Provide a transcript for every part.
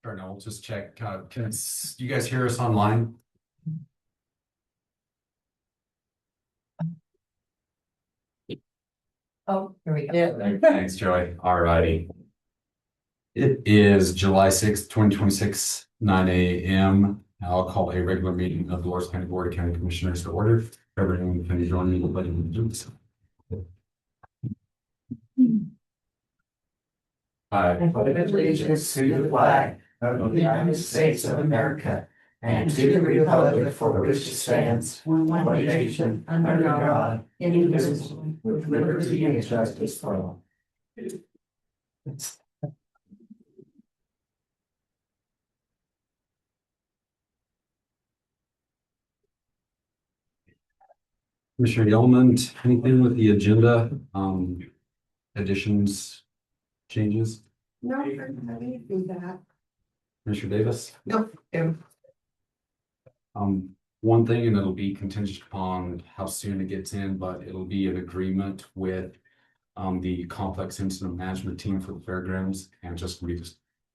Or no, we'll just check. You guys hear us online? Oh, here we go. Thanks, Joey. All righty. It is July 6th, 2026, 9 a.m. I'll call a regular meeting of the Loras County Board of County Commissioners to order. Everyone, can you join me in the pledge of allegiance? I pledge allegiance to the flag of the United States of America and to the republic for which it stands, one nation, under God, indivisible, with liberty and justice for all. Commissioner Yeoman, anything with the agenda, additions, changes? No, I didn't do that. Commissioner Davis? Nope. One thing, and it'll be contingent upon how soon it gets in, but it'll be an agreement with the complex incident management team for the fairgrounds, and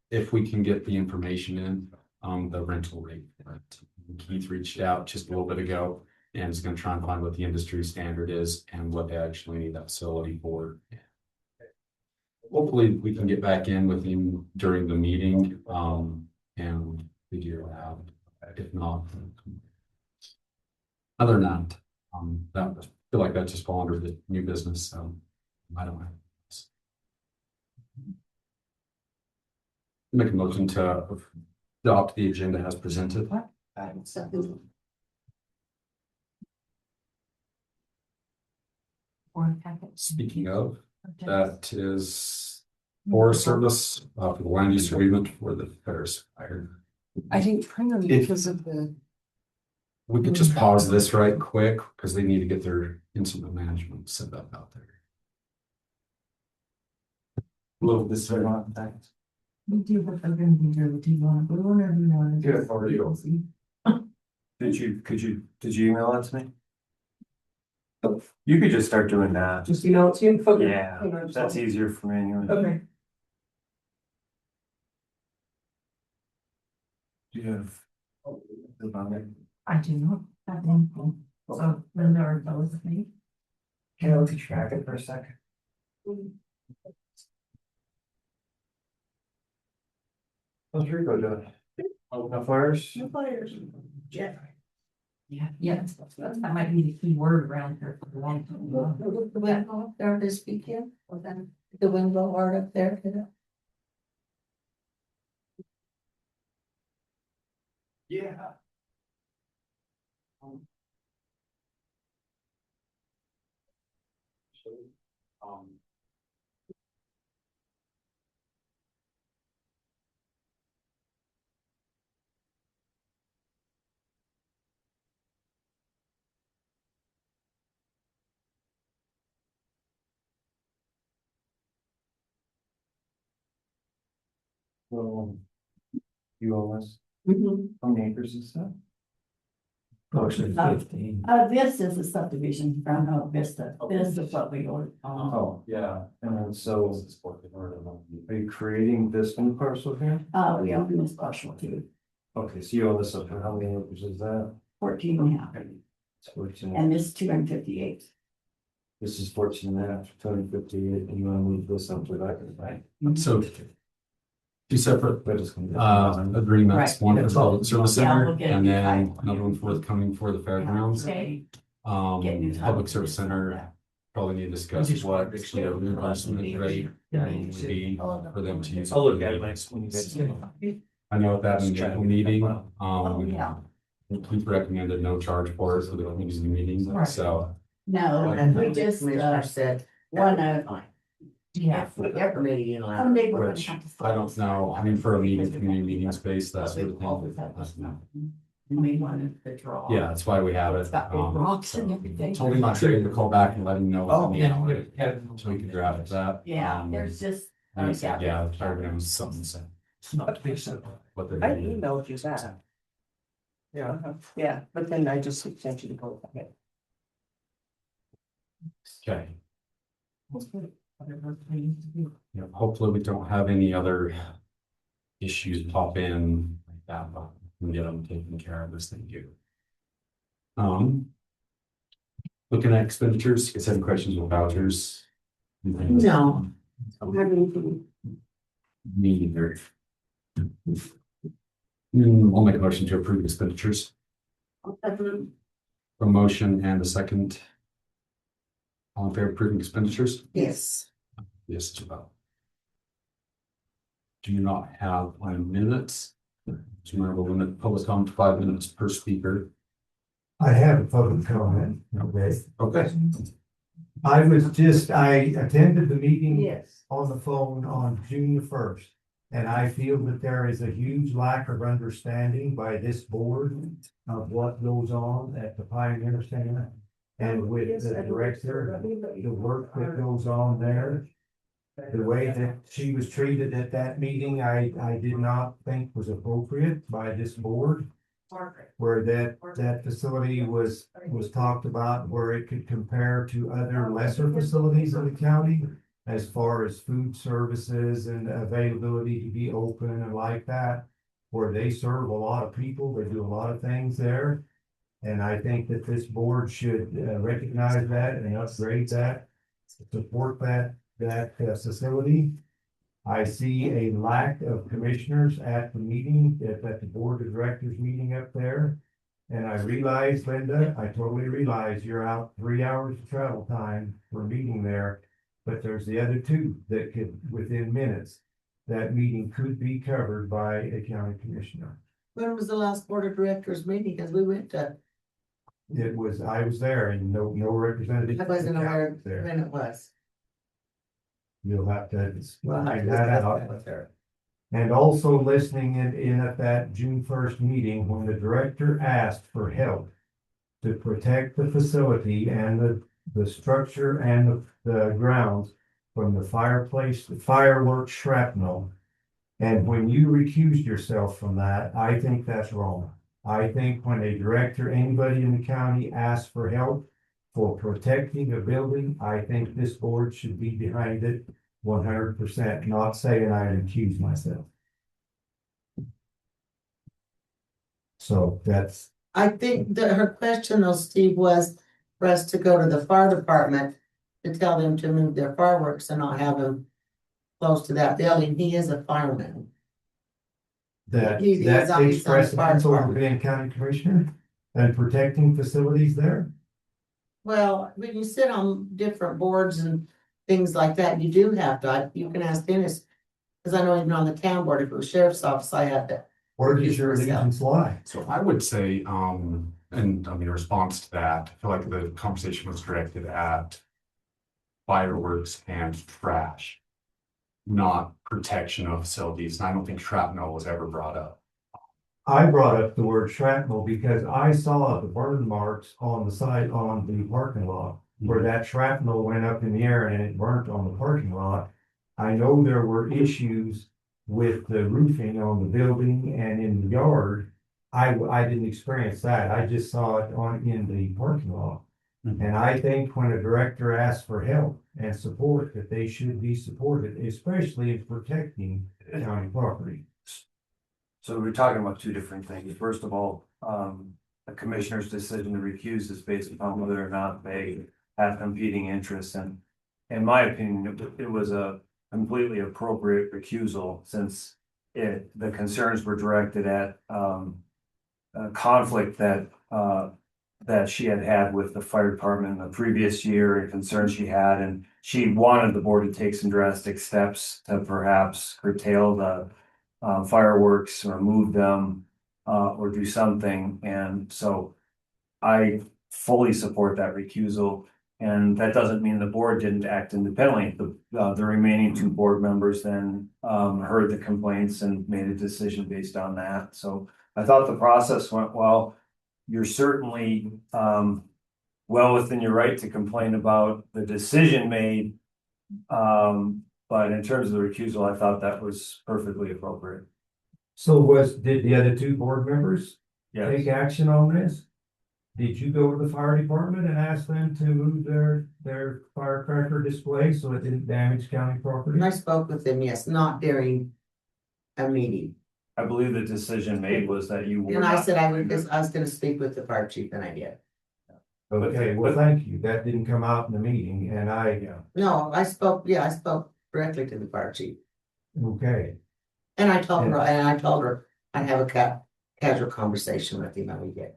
if we can get the information in, the rental rate. But Keith reached out just a little bit ago and is going to try and find what the industry standard is and what they actually need that facility for. Hopefully we can get back in with him during the meeting, and figure it out. If not, other than that, I feel like that just fall under the new business. So I don't know. Make a motion to adopt the agenda as presented. Speaking of, that is Forest Service for the land use agreement for the fairs. I think probably because of the. We could just pause this right quick because they need to get their incident management set up out there. Little this way on that. We do, but I'm gonna be here with you on, but whenever you want. Good, how are you? Did you email that to me? You could just start doing that. Just email it to you? Okay. Yeah, that's easier for me anyway. Okay. Do you have? I do not have anything. So Linda or both of me. Can I look at your packet for a second? How's Rico doing? No fires? No fires. Yeah. Yeah, that might be the key word around here for the long term. The wind blow there this weekend, or then the wind blow hard up there. Yeah. Well, you own this, how many acres is that? Actually, 15. This is a subdivision from Vista. This is what we ordered. Oh, yeah, and then so are you creating this new parcel here? We own this parcel too, Okay, so you own this up here, how many acres is that? 14 and a half, It's 14. and this 258. This is 14 and a half, 258, and you wanna move this up to that, right? So two separate That is gonna be. agreements, Right. one for the public service Yeah, center we'll get it. and then another one forthcoming for the fairgrounds. Okay. Getting it. Public service center probably need to discuss what reimbursement rate would be for them to use. I'll look at it when you guys. I know that in the April meeting, Oh, yeah. Keith recommended no charge for it for the using meetings, Right. so. No, we just said, one yeah. if we ever made it allowed. Someday we're gonna Which, have to. I don't know, I mean, for a meeting, community meeting space, that sort of thing. We wanted to draw. Yeah, that's why we have it. It's got big rocks and everything. Told him I should call back and let him know. Oh, yeah. So we could grab that. Yeah, there's just. And he said, yeah, the fairground was something, so. It's not big simple. What I they're doing. emailed you that. Yeah, but then I just sent you the book. Okay, yeah, hopefully we don't have any other issues pop in like that, but we can get them taken care of as they do. Looking at expenditures, is there any questions with vouchers? No. Me either. I'll make a motion to approve expenditures. A motion and a second. All in favor of approving expenditures? Yes. Yes, as well. Do you not have minutes? Do you remember limit public comment to 5 minutes per speaker? I have a public comment, okay? Okay. I attended the meeting Yes. on the phone on June the 1st. And I feel that there is a huge lack of understanding by this board of what goes on at the Pioneer Center. And with the director, the work that goes on there. The way that she was treated at that meeting, I did not think was appropriate by this board. Where that facility was talked about, where it could compare to other lesser facilities in the county. As far as food services and availability to be open and like that. Where they serve a lot of people, they do a lot of things there. And I think that this board should recognize that and upgrade that, support that facility. I see a lack of commissioners at the meeting, at the board of directors meeting up there. And I realize, Linda, I totally realize you're out 3 hours of travel time for a meeting there. But there's the other two that could, within minutes, that meeting could be covered by a county commissioner. When was the last board of directors meeting? Because we went to, I was there and no representative. I wasn't aware there. when it was. You'll have to Well, find that out. And also listening in at that June 1st meeting, when the director asked for help to protect the facility and the structure and the grounds from the fireworks shrapnel. And when you recused yourself from that, I think that's wrong. I think when a director, anybody in the county asks for help for protecting a building, I think this board should be behind it 100%, not saying I recuse myself. So that's, I think that her question though, Steve, was for us to go to the fire department to tell them to move their fireworks and not have them close to that building. He is a fireman. that He's takes on the fire precedence over department. being county commissioner and protecting facilities there. Well, when you sit on different boards and things like that, you do have to, you can ask Dennis. Cause I know even on the town board, if it was sheriff's office, I had to. Where does your allegiance lie? So I would say, and I mean, in response to that, I feel like the conversation was directed at fireworks and trash, not protection of facilities. And I don't think shrapnel was ever brought up. I brought up the word shrapnel because I saw the burn marks on the side on the parking lot where that shrapnel went up in the air and it burnt on the parking lot. I know there were issues with the roofing on the building and in the yard. I didn't experience that. I just saw it in the parking lot. Mhm. And I think when a director asks for help and support, that they should be supported, especially in protecting county property. So we're talking about two different things. First of all, a commissioner's decision to recuse is based upon whether or not they have competing interests. And in my opinion, it was a completely appropriate recusal since the concerns were directed at a conflict that she had with the fire department in the previous year and concerns she had, and she wanted the board to take some drastic steps to perhaps curtail the fireworks or move them or do something. And so I fully support that recusal. And that doesn't mean the board didn't act independently. The remaining two board members then heard the complaints and made a decision based on that. So I thought the process went well. You're certainly well within your right to complain about the decision made. But in terms of the recusal, I thought that was perfectly appropriate. So did the other two board members take Yes, action on this? Did you go to the fire department and ask them to move their firecracker display so it didn't damage county property? And I spoke with them, yes, not during a meeting. I believe the decision made was that you were And I not. said I was gonna speak with the fire chief, and I did. Okay, well, thank you. That didn't come out in the meeting and No, I spoke directly to the fire chief. okay. And I told her I'd have a casual conversation with him, and we did.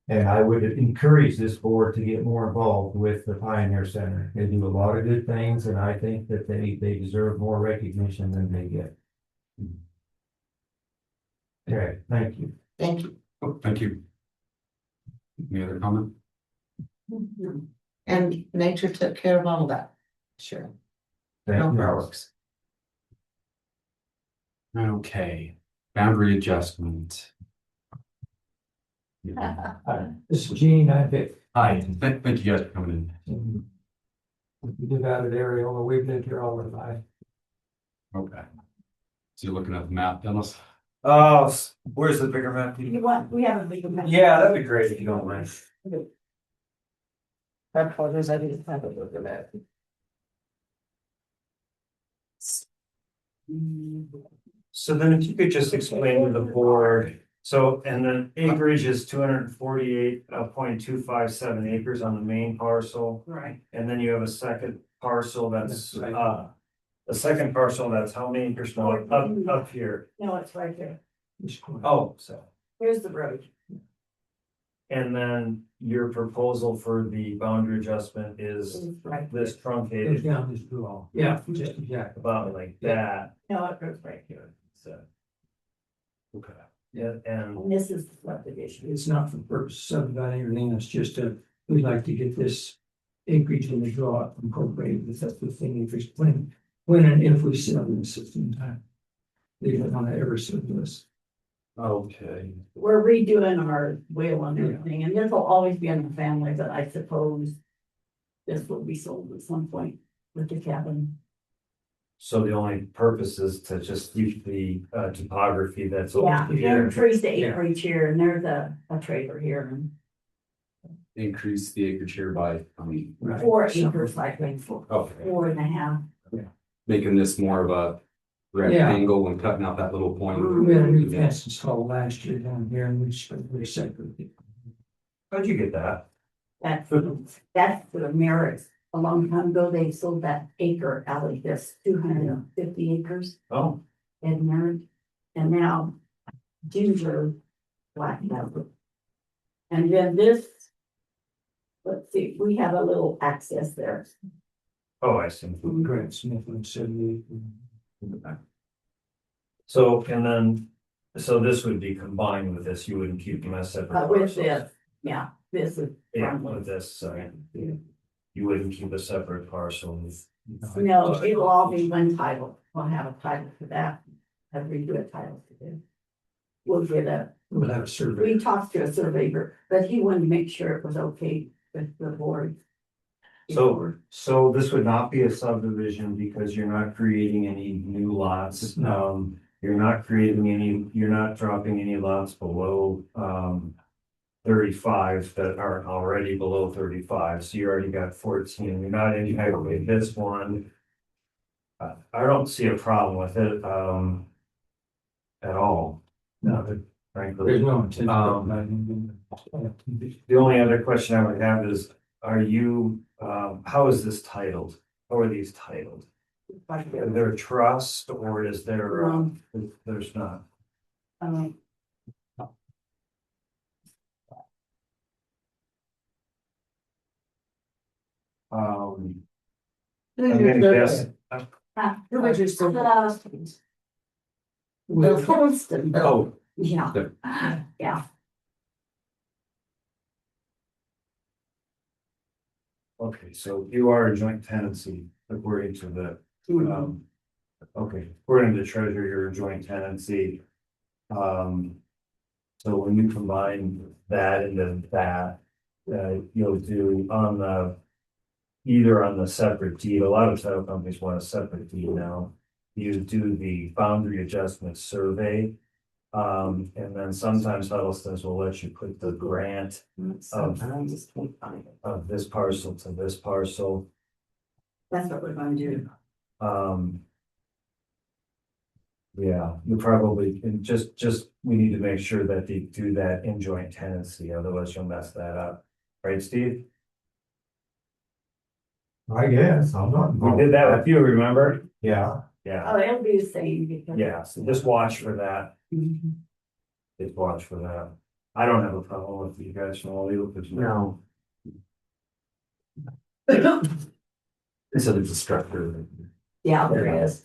And I would encourage this board to get more involved with the Pioneer Center. They do a lot of good things and I think that they deserve more recognition than they get. Okay, thank you. Thank you. Oh, thank you. Any other comment? And nature took care of all of that. Sure. Thank No you. fireworks. Okay, boundary adjustment. This is Gene, I bet. Hi, thank you guys for coming in. We live out of Arizona, we've lived here all our life. Okay. So you're looking at the map, Dennis? Oh, where's the bigger map? You want, we have a big map. Yeah, that'd be great if you don't mind. I apologize, I didn't have a look at that. So then if you could just explain to the board, so, and then acreage is 248.257 acres on the main parcel. Right. And then you have a second parcel that's, That's right. a second parcel that's how many acres? No, up here. No, it's right there. Oh, so. Here's the road. And then your proposal for the boundary adjustment is It's right. this truncated down this blue. Yeah, just exactly. about like that, No, it goes right here. so. Okay. Yeah, and And this is the subdivision. It's not for the purpose of subdividing everything, it's just we'd like to get this acreage in the draw incorporated, if that's the thing, if it's when and if we sell this at the time. They don't want to ever sell this. Okay. We're redoing our will and everything, and this will always be in the family, but I suppose this will be sold at some point with the cabin. so the only purpose is to just keep the topography that's Yeah, over and here. increase the acreage here, and there's a trailer here, and Increase the acreage here by, 4 acres, I think, okay, 4.5. making this more of a rectangle and cutting out that little point. We had a new fence installed last year down here and we separated. How'd you get that? That's the merits. A long time ago, they sold that acre out of this 250 acres Oh, in merit. And now Ginger blacked out. And then this, let's see, we have a little access there. oh, I see. Grant Smith and 78. So, and then, so this would be combined with this, you wouldn't keep them as separate With parcels? this, yeah, this is. Yeah, with this, you wouldn't keep a separate parcel with. No, it'll all be one title. We'll have a title for that. Have we do a title for this? We'll get We'll have a survey. we talked to a surveyor, but he wanted to make sure it was okay with the board. So this would not be a subdivision because you're not creating any new lots. You're not creating any, you're not dropping any lots below 35 that aren't already below 35. So you already got 14. You're not in highway this one. I don't see a problem with it at all, No, frankly. there's no intent. The only other question I would have is, are you, how is this titled? How are these titled? Is there a trust or is there, there's not? I'm gonna guess, Who was your surveyor? The Holston, oh, yeah, yeah. okay, so you are a joint tenancy according to the, okay, according to the treasurer, you're a joint tenancy. So when you combine that into that, you'll do on the, either on the separate deed, a lot of title companies want a separate deed now. You do the boundary adjustment survey. And then sometimes Huddleston's will let you put the grant Sometimes it's fine. of this parcel to this parcel. That's what we're gonna do. Yeah, you probably, and just, we need to make sure that they do that in joint tenancy, otherwise you'll mess that up. Right, Steve? I guess, I'm not. We did that with you, remember? Yeah, Yeah, Oh, it'll be the same because. yeah, so just watch for that. Just watch for that. I don't have a problem with you guys from all legal. No. So there's a structure. Yeah, there is.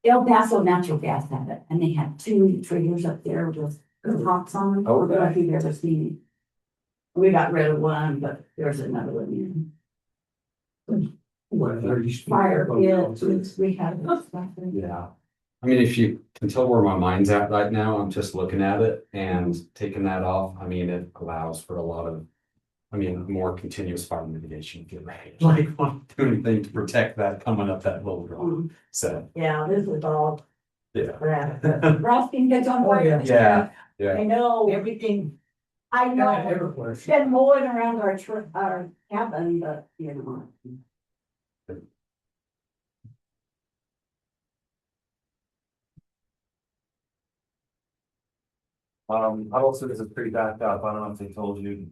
El Paso Natural Gas had it, and they had 2 trailers up there with tops on them. Oh, If you've ever seen it. We got rid of one, but there's another one What, 30 in. Fire, yeah, we had. Yeah. I mean, if you can tell where my mind's at right now, I'm just looking at it and taking that off. I mean, it allows for a lot of, I mean, more continuous fire mitigation. If you're right. Like, want to do anything to protect that coming up that little drop. So, Yeah, this is all yeah. crap. Rusting gets on Oh, fire. Yeah, yeah. I know, Everything, I know. Everywhere. It's been mowing around our cabin, but you know. I also, this is pretty backed up, I don't know if they told you,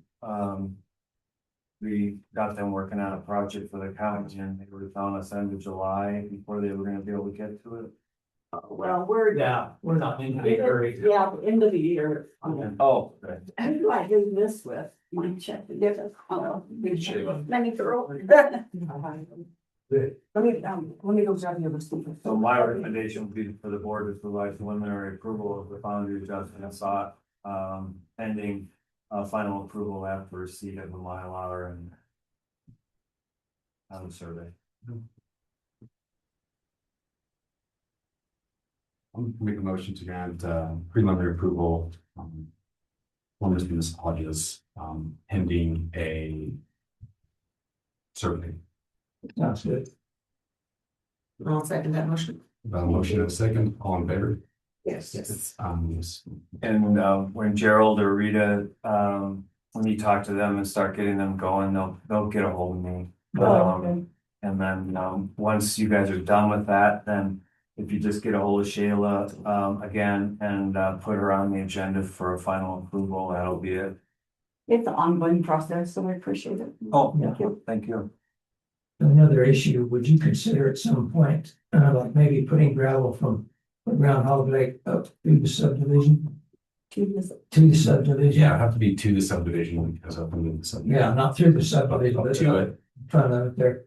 we got them working on a project for the county and they were telling us end of July before they were gonna be able to get to it. Well, we're. Yeah, we're not in a hurry. Yeah, the end of the year. Oh, okay. Who do I do this with? You check the difference. Let me throw. Let me go grab your receipt. So my recommendation would be for the board to provide preliminary approval of the boundary adjustment sought, pending, final approval after receipt of the Mylar and on the survey. I'll make a motion to grant preliminary approval. One is municipalities, pending a survey. Sounds good. I'll second that motion. Motion and a second, all in favor? Yes. Yes. Yes. And when Gerald or Rita, when you talk to them and start getting them going, they'll get a hold of me. And then once you guys are done with that, then if you just get a hold of Shayla again and put her on the agenda for a final approval, that'll be it. It's an ongoing process, so I appreciate it. Oh, Thank you. thank you. Another issue, would you consider at some point, like maybe putting gravel from Groundhog Lake up through the subdivision, to the subdivision? Yeah, it'd have to be to the subdivision because up into the subdivision. Yeah, not through the subdivision, Up but to it. front of it there.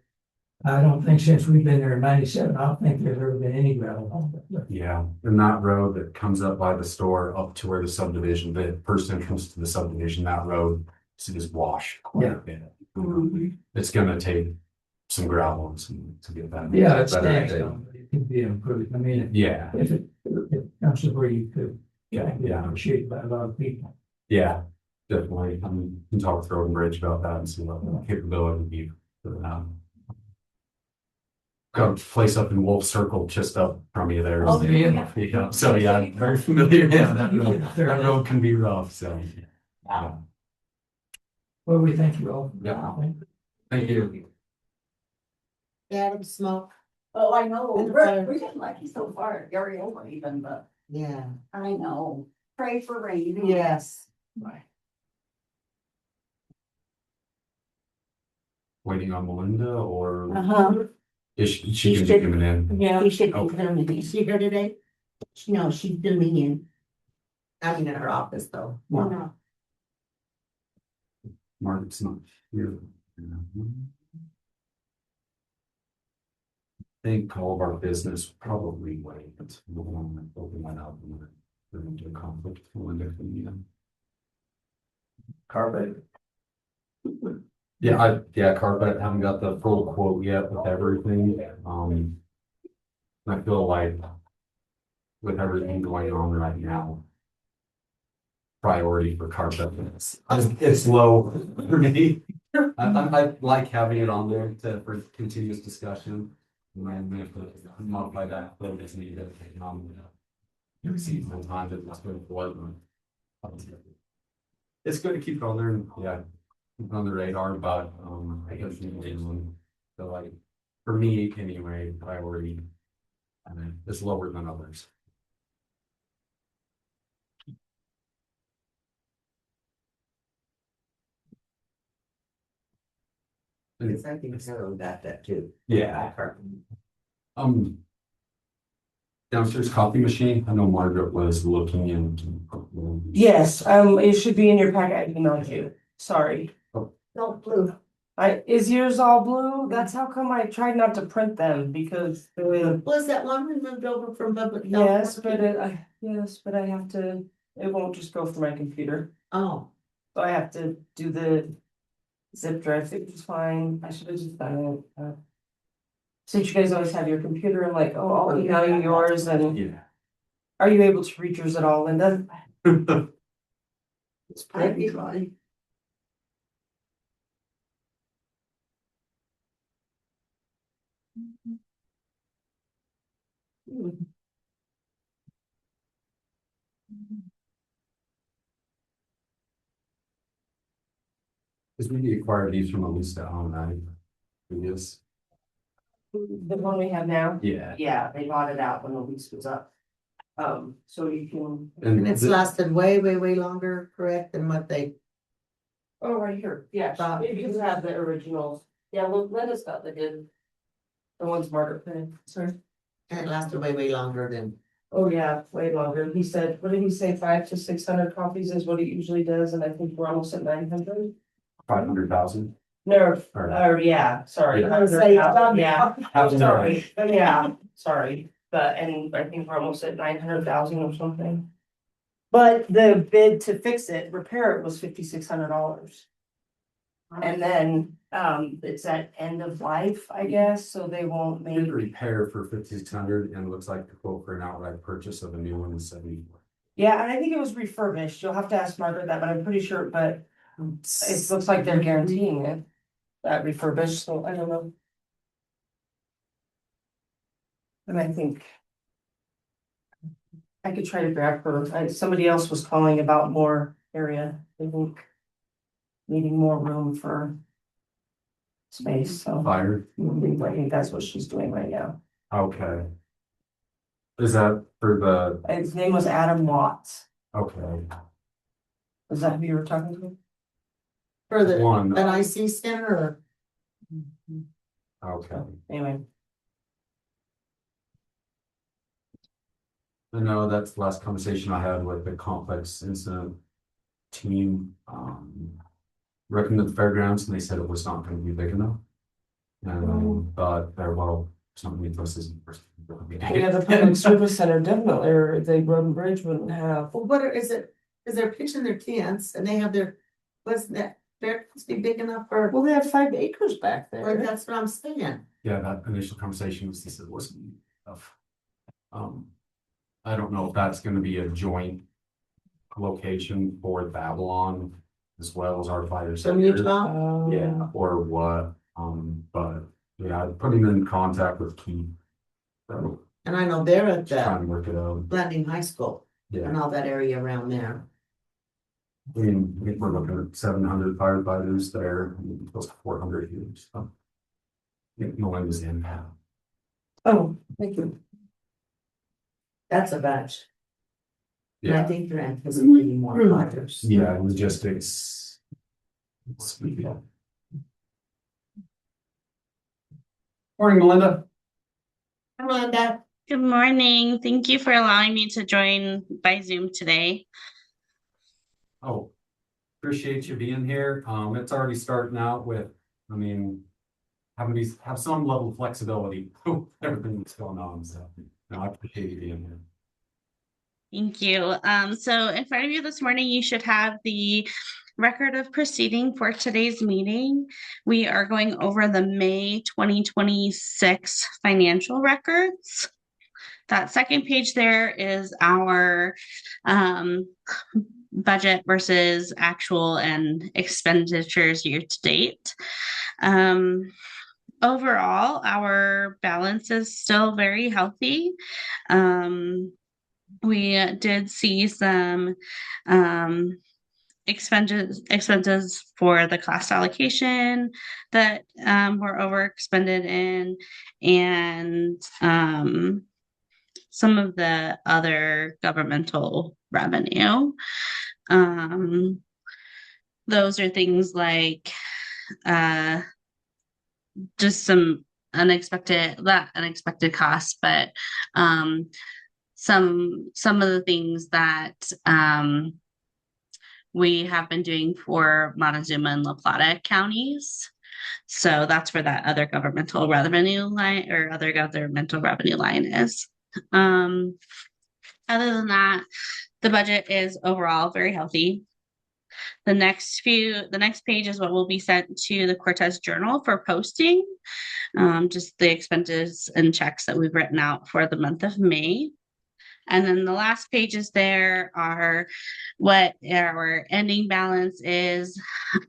I don't think since we've been there in 97, I don't think there's ever been any gravel on it. Yeah, and that road that comes up by the store up to where the subdivision, the first entrance to the subdivision, that road is washed quite a bit. Mhm. It's gonna take some gravel and some to get that. Yeah, it's better next, shape. but it can be improved. I mean, Yeah, if it comes to where you could. yeah. Appreciated by a lot of people. Yeah, definitely. I mean, we can talk with Road and Bridge about that and see what the capability would be for that. Got a place up in Wolf Circle just up from you there. Oh, yeah. Yeah, so yeah, I'm very familiar. Yeah, that road can be rough, so. Yeah. Well, we thank you all. Yeah. Thank you. Adam Smoke, Oh, I know. And We're getting lucky so far, Gary over even, but yeah, I know. Pray for rain. yes. Waiting on Melinda or Uh-huh. is she She can should- be coming in? Yeah. He should be Okay. coming. Is she here today? No, she's filming in. I mean, in her office though. No. Margaret's not here. I think all of our business probably wait. We'll open that up and we're into a conflict. with Melinda coming in. Carpet. Yeah, carpet, haven't got the full quote yet with everything, I feel like. With everything going on right now. Priority for carpet, it's low for me. I like having it on there for continuous discussion. And then if the modify that, but it's needed, seasonal time, it's good for what. It's good to keep it on there and, yeah. Keep it on the radar, but, I guess so like, for me anyway, priority. I mean, it's lower than others. Because I think Harold got that too. Yeah. Um. Downstairs coffee machine, I know Margaret was looking into. Yes, it should be in your packet, I emailed you, sorry. No, blue. Is yours all blue? That's how come I tried not to print them, because Was that one we moved over from public health? yes, but I have to, it won't just go for my computer. Oh, So I have to do the zip drive, which is fine, I should have just done it. Since you guys always have your computer, I'm like, oh, I'll email you yours, and Yeah. are you able to read yours at all, Linda? it's pretty funny. Because we acquired these from Elisa on I previous. The one we have now? Yeah. Yeah, they bought it out when the lease was up. So you can. And it's lasted way, way, way longer, correct, than what they Oh, right here, yeah, thought. if you have the originals, yeah, well, Linda's got the good. The ones Margaret put, sorry. And it lasted way, way longer than, Oh, yeah, way longer, he said, what did he say, 500 to 600 copies is what he usually does, and I think we're almost at 900. 500,000. No, Or- yeah, sorry. Yeah. 100,000, yeah, How's sorry, yeah, sorry, but, and I think we're almost at 900,000 or something. But the bid to fix it, repair it was $5,600. And then, it's at end of life, I guess, so they won't Did make, repair for 5,600 and it looks like the quote for an outright purchase of a new one is 74. yeah, and I think it was refurbished, you'll have to ask Margaret that, but I'm pretty sure, but it looks like they're guaranteeing it. That refurbished, so I don't know. And I think. I could try to grab her, somebody else was calling about more area, I think. Needing more room for. Space, so Fire. I think that's what she's doing right now. Okay. Is that for the, His name was Adam Watts, okay, is that who you were talking to? for the, one, an IC center or? okay. Anyway, I know that's the last conversation I had with the complex incident team. Recommended the fairgrounds and they said it was not gonna be big enough. But they're well, something this isn't. yeah, the public service center definitely, or the road and bridge wouldn't have. Well, what is it, is they're pitching their tents and they have their, what's that, they're supposed to be big enough for, Well, they have 5 acres back like, there. that's what I'm saying. Yeah, that initial conversation was, he said wasn't enough. I don't know if that's gonna be a joint location for Babylon as well as our fire From center. Utah, Yeah, or what, but yeah, I put him in contact with Keith. So and I know they're at just trying the to work it out, Landing High School yeah, and all that area around there. I mean, we're looking at 700 firefighters there, and close to 400 here, so. I think Melinda's in. Oh, thank you. That's a batch. And I Yeah, think they're anticipating more fires. yeah, logistics. Morning, Melinda. Amanda, Good morning. Thank you for allowing me to join by Zoom today. Oh, appreciate you being here. It's already starting out with, I mean, have some level of flexibility, everything that's going on, so, no, I appreciate you being here. Thank you. So in front of you this morning, you should have the record of proceeding for today's meeting. We are going over the May 2026 financial records. That second page there is our budget versus actual and expenditures year to date. Overall, our balance is still very healthy. We did see some expenses for the cost allocation that were overexpended in, and some of the other governmental revenue. Those are things like just some unexpected costs, but some of the things that we have been doing for Montezuma and La Plata counties. So that's where that other governmental revenue line or other governmental revenue line is. Other than that, the budget is overall very healthy. The next page is what will be sent to the Cortez Journal for posting. Just the expenses and checks that we've written out for the month of May. And then the last pages there are what our ending balance is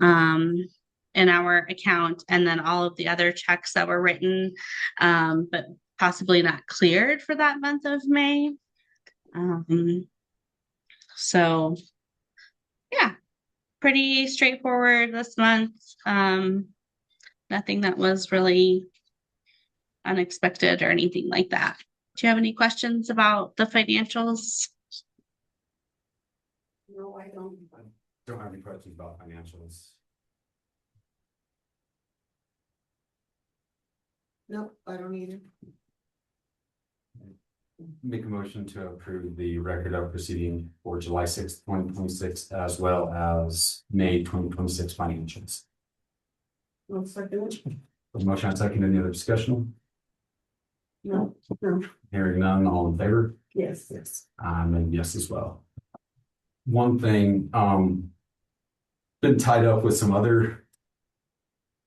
in our account, and then all of the other checks that were written, but possibly not cleared for that month of May. So yeah, pretty straightforward this month. Nothing that was really unexpected or anything like that. Do you have any questions about the financials? No, I don't. Don't have any questions about financials. Nope, I don't either. Make a motion to approve the record of proceeding for July 6th, 2026, as well as May 2026 financials. One second. The motion and second, any other discussion? No, no, Hearing none, all in favor? yes, yes. And yes as well. One thing, been tied up with some other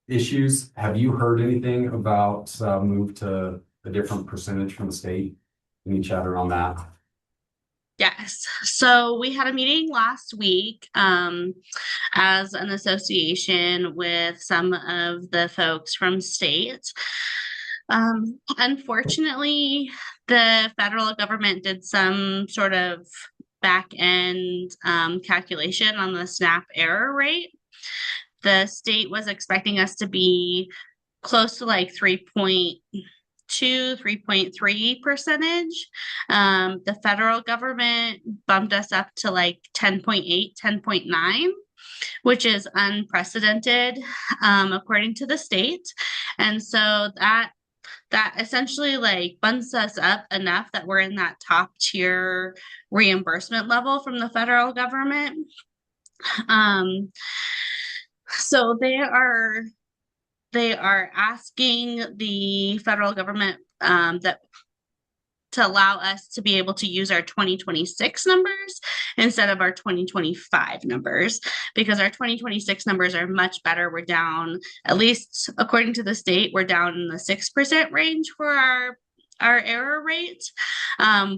issues. Have you heard anything about move to a different percentage from the state? Any chatter on that? Yes. So we had a meeting last week as an association with some of the folks from state. Unfortunately, the federal government did some sort of back end calculation on the SNAP error rate. The state was expecting us to be close to like 3.3%. The federal government bumped us up to like 10.8, 10.9, which is unprecedented according to the state. And so that essentially like bumps us up enough that we're in that top tier reimbursement level from the federal government. So they are asking the federal government that to allow us to be able to use our 2026 numbers instead of our 2025 numbers, because our 2026 numbers are much better. We're down, at least according to the state, we're down in the 6% range for our error rate,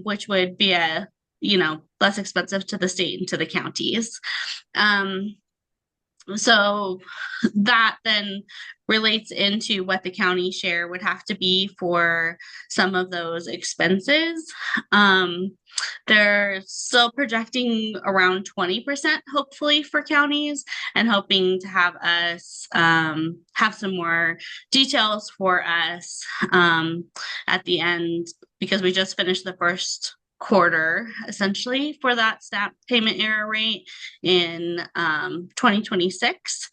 which would be less expensive to the state and to the counties. So that then relates into what the county share would have to be for some of those expenses. They're still projecting around 20%, hopefully, for counties, and hoping to have us have some more details for us at the end, because we just finished the first quarter essentially for that SNAP payment error rate in 2026.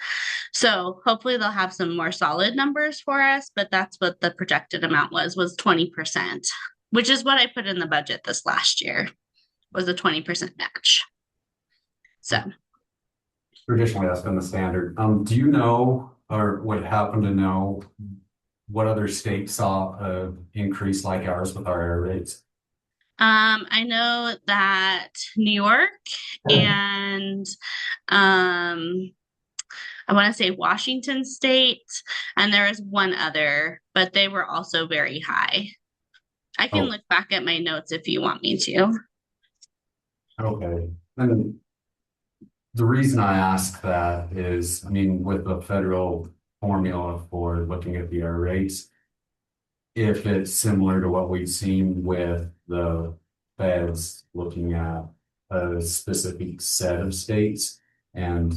So hopefully they'll have some more solid numbers for us, but that's what the projected amount was 20%, which is what I put in the budget this last year, was a 20% match. So Traditionally, that's been the standard. Do you know, or would happen to know, what other states saw a increase like ours with our error rates? I know that New York and I want to say Washington State, and there is one other, but they were also very high. I can look back at my notes if you want me to. Okay. And the reason I ask that is, I mean, with the federal formula for looking at the error rates, if it's similar to what we've seen with the feds looking at a specific set of states, and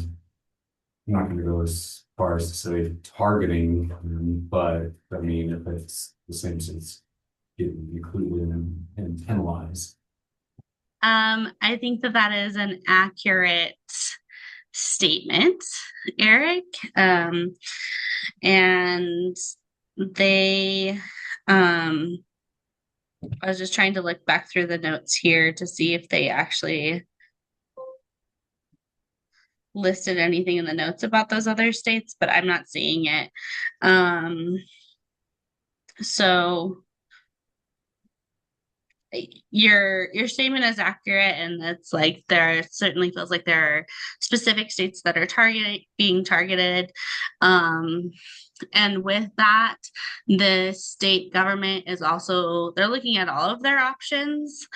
I'm not going to go as far as to say targeting, but I mean, if it's the same states getting included and penalized. I think that is an accurate statement, Eric. And they, I was just trying to look back through the notes here to see if they actually listed anything in the notes about those other states, but I'm not seeing it. So your statement is accurate, and it's like there certainly feels like there are specific states that are being targeted. And with that, the state government is also they're looking at all of their options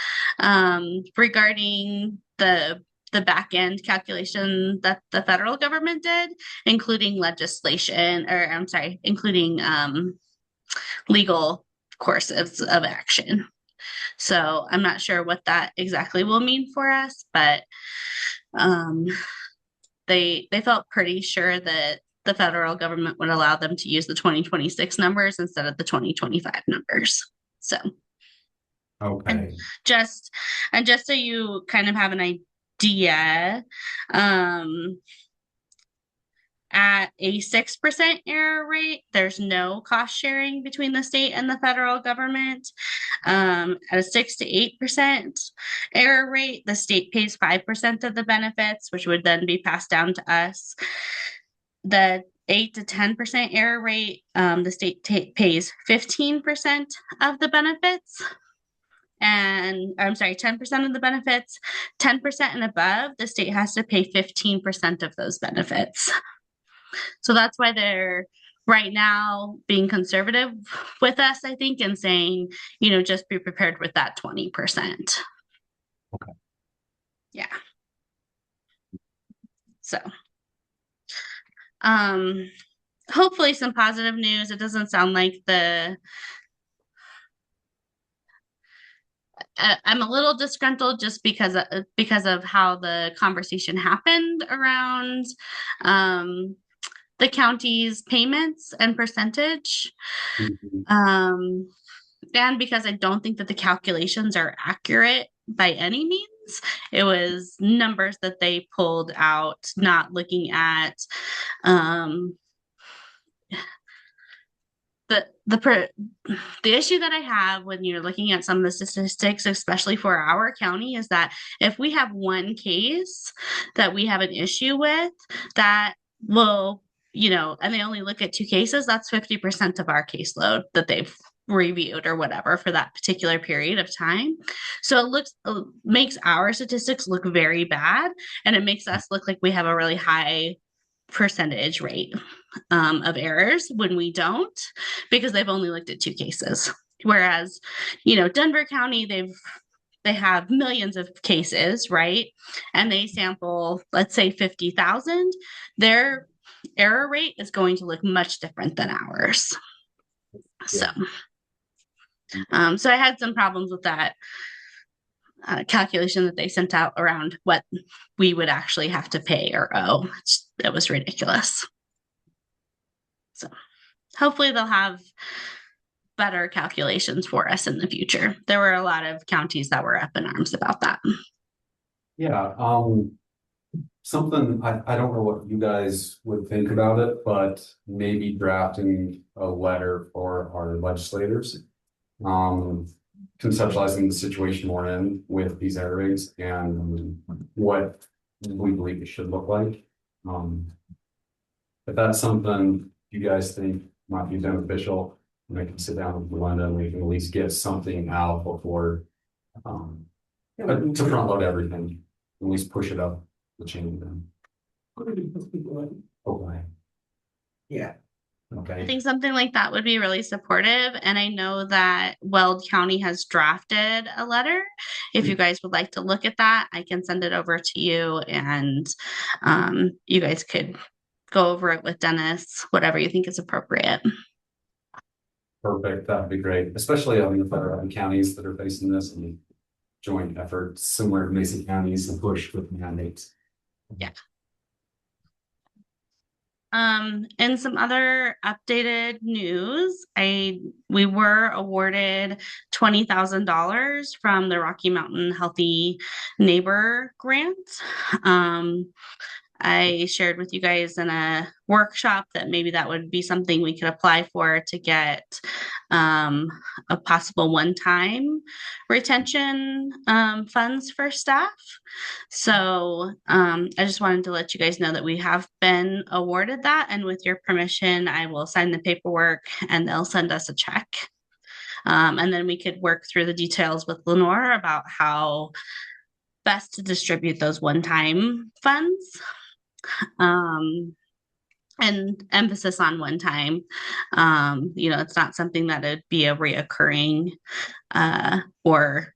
regarding the back end calculation that the federal government did, including legislation, or I'm sorry, including legal courses of action. So I'm not sure what that exactly will mean for us, but um, they felt pretty sure that the federal government would allow them to use the 2026 numbers instead of the 2025 numbers. So Okay, just and just so you kind of have an idea, at a 6% error rate, there's no cost sharing between the state and the federal government. At a 6 to 8% error rate, the state pays 5% of the benefits, which would then be passed down to us. The 8 to 10% error rate, the state pays 15% of the benefits. And I'm sorry, 10% of the benefits, 10% and above, the state has to pay 15% of those benefits. So that's why they're right now being conservative with us, I think, and saying, just be prepared with that 20%. Okay. Yeah. So, hopefully some positive news. It doesn't sound like I'm a little disgruntled just because of how the conversation happened around the county's payments and percentage. Mhm. And because I don't think that the calculations are accurate by any means. It was numbers that they pulled out, not looking at the issue that I have when you're looking at some of the statistics, especially for our county, is that if we have one case that we have an issue with, that will, and they only look at two cases, that's 50% of our caseload that they've reviewed or whatever for that particular period of time. So it makes our statistics look very bad, and it makes us look like we have a really high percentage rate of errors when we don't, because they've only looked at two cases. Whereas, Denver County, they have millions of cases, right? And they sample, let's say 50,000. Their error rate is going to look much different than ours. So, so I had some problems with that calculation that they sent out around what we would actually have to pay or owe. It was ridiculous. So hopefully they'll have better calculations for us in the future. There were a lot of counties that were up in arms about that. Yeah, something, I don't know what you guys would think about it, but maybe drafting a letter for our legislators. Conceptualizing the situation we're in with these error rates and what we believe it should look like. If that's something you guys think might be beneficial, we can sit down with Melinda and we can at least get something out before to front load everything, at least push it up the chain then. Okay. Yeah. I Okay. think something like that would be really supportive. And I know that Weld County has drafted a letter. If you guys would like to look at that, I can send it over to you, and you guys could go over it with Dennis, whatever you think is appropriate. Perfect. That'd be great, especially on the federal counties that are facing this and joint efforts similar to Mason counties and push with mandates. Yeah. And some other updated news, we were awarded $20,000 from the Rocky Mountain Healthy Neighbor Grant. I shared with you guys in a workshop that maybe that would be something we could apply for to get a possible one-time retention funds for staff. So I just wanted to let you guys know that we have been awarded that, and with your permission, I will sign the paperwork and they'll send us a check. And then we could work through the details with Lenore about how best to distribute those one-time funds. And emphasis on one time. It's not something that would be a reoccurring or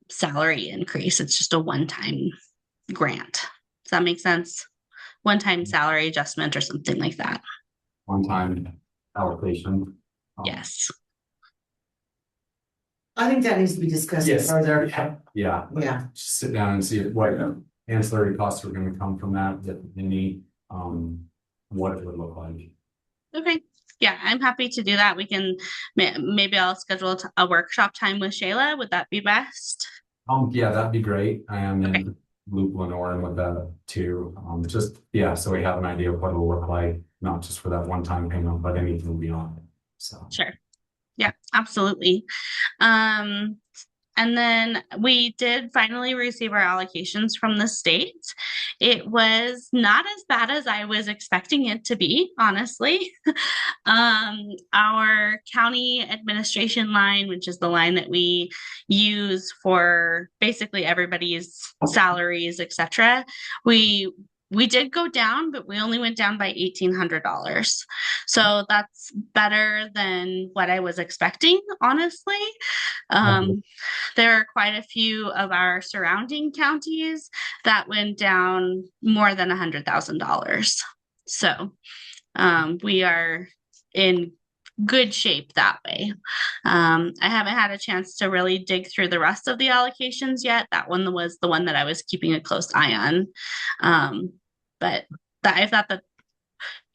salary increase. It's just a one-time grant. Does that make sense? One-time salary adjustment or something like that. One-time allocation. Yes. I think that needs to be discussed Yes. further. Yeah, Yeah, just sit down and see what ancillary costs are gonna come from that, if any, what it would look like. Okay. Yeah, I'm happy to do that. We can, maybe I'll schedule a workshop time with Shayla. Would that be best? Yeah, that'd be great. I am Okay. in loop Lenore in with that too. So we have an idea of what it'll look like, not just for that one-time payment, but anything beyond. So. Sure. Yeah, absolutely. And then we did finally receive our allocations from the state. It was not as bad as I was expecting it to be, honestly. Our county administration line, which is the line that we use for basically everybody's salaries, etc., we did go down, but we only went down by $1,800. So that's better than what I was expecting, honestly. There are quite a few of our surrounding counties that went down more than $100,000. So we are in good shape that way. I haven't had a chance to really dig through the rest of the allocations yet. That one was the one that I was keeping a close eye on. But I thought that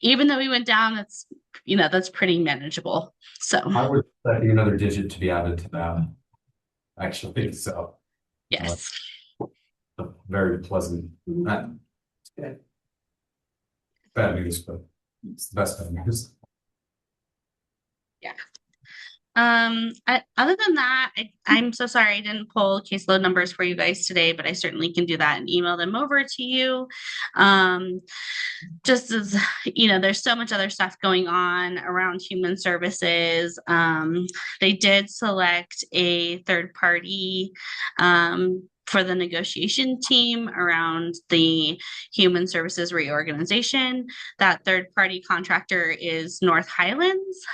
even though we went down, that's pretty manageable. So I would like another digit to be added to that. Actually, so yes. very pleasant. Bad news, but it's the best bad news. Yeah. Other than that, I'm so sorry I didn't pull caseload numbers for you guys today, but I certainly can do that and email them over to you. Just as there's so much other stuff going on around human services. They did select a third party for the negotiation team around the human services reorganization. That third party contractor is North Highlands.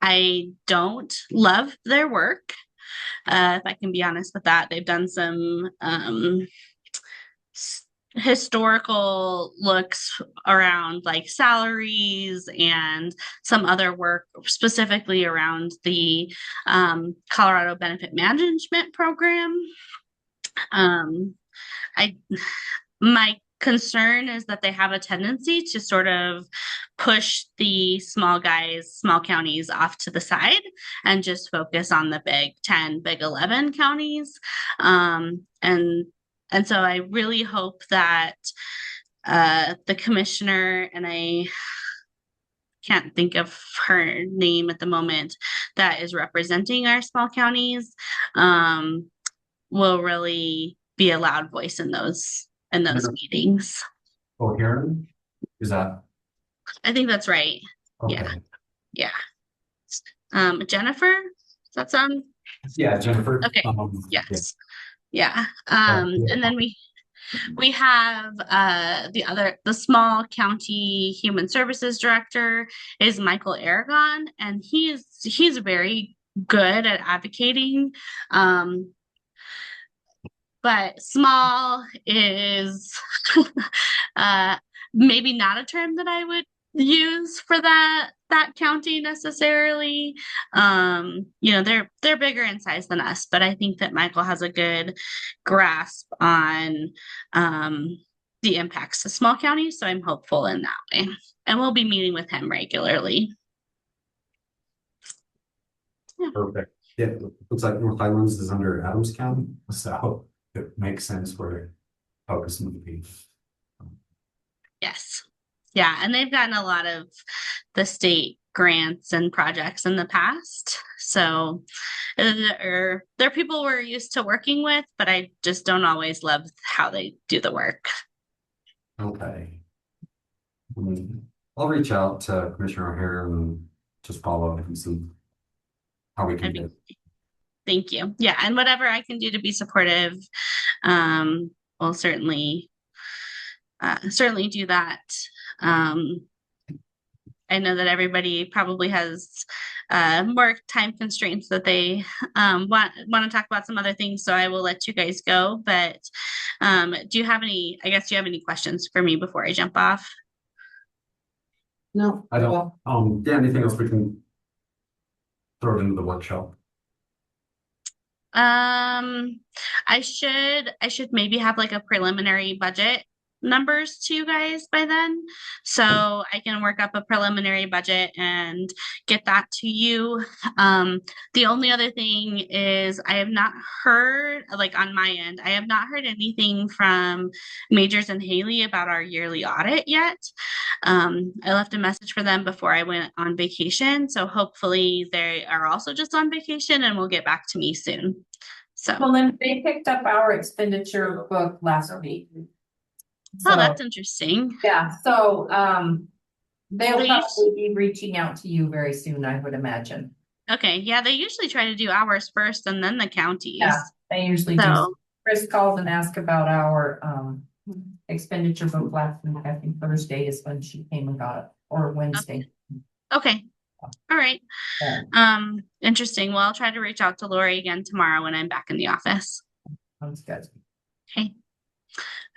I don't love their work. If I can be honest with that, they've done some historical looks around like salaries and some other work specifically around the Colorado Benefit Management Program. My concern is that they have a tendency to sort of push the small counties off to the side and just focus on the big 10, big 11 counties. And so I really hope that the commissioner, and I can't think of her name at the moment, that is representing our small counties, will really be a loud voice in those meetings. Oh, Karen? Is that? I think that's right. Okay. Yeah. Jennifer? Does that sound? Yeah, Jennifer. Okay. Yes. Yeah. Yeah. And then we have the small county human services director is Michael Aragon, and he's very good at advocating. But small is maybe not a term that I would use for that county necessarily. They're bigger in size than us, but I think that Michael has a good grasp on the impacts to small counties, so I'm hopeful in that way. And we'll be meeting with him regularly. Yeah. Perfect. Yeah, looks like North Highlands is under Adams County, so it makes sense where focus in the piece. Yes. Yeah, and they've gotten a lot of the state grants and projects in the past. So they're people we're used to working with, but I just don't always love how they do the work. Okay. I'll reach out to Commissioner O'Hare and just follow up and see how we can That'd do be- it. Thank you. Yeah, and whatever I can do to be supportive, we'll certainly do that. Um, I know that everybody probably has more time constraints that they want to talk about some other things, so I will let you guys go. But do you have any questions for me before I jump off? No. I don't, yeah, anything else we can throw it into the workshop? I should maybe have like a preliminary budget numbers to you guys by then. So I can work up a preliminary budget and get that to you. The only other thing is I have not heard, like on my end, I have not heard anything from Majors and Haley about our yearly audit yet. I left a message for them before I went on vacation. So hopefully they are also just on vacation and will get back to me soon. So, Well, then they picked up our expenditure book last week. oh, that's So, interesting. yeah, so, they'll They probably be reaching out to you very soon, I would imagine. Okay, yeah, they usually try to do ours first and then the counties. Yeah, they usually do. So, Chris called and asked about our, expenditure book last week. I think Thursday is when she came and got it, or Wednesday. okay. All right. Yeah. Interesting. Well, I'll try to reach out to Lori again tomorrow when I'm back in the office. Sounds good. Okay.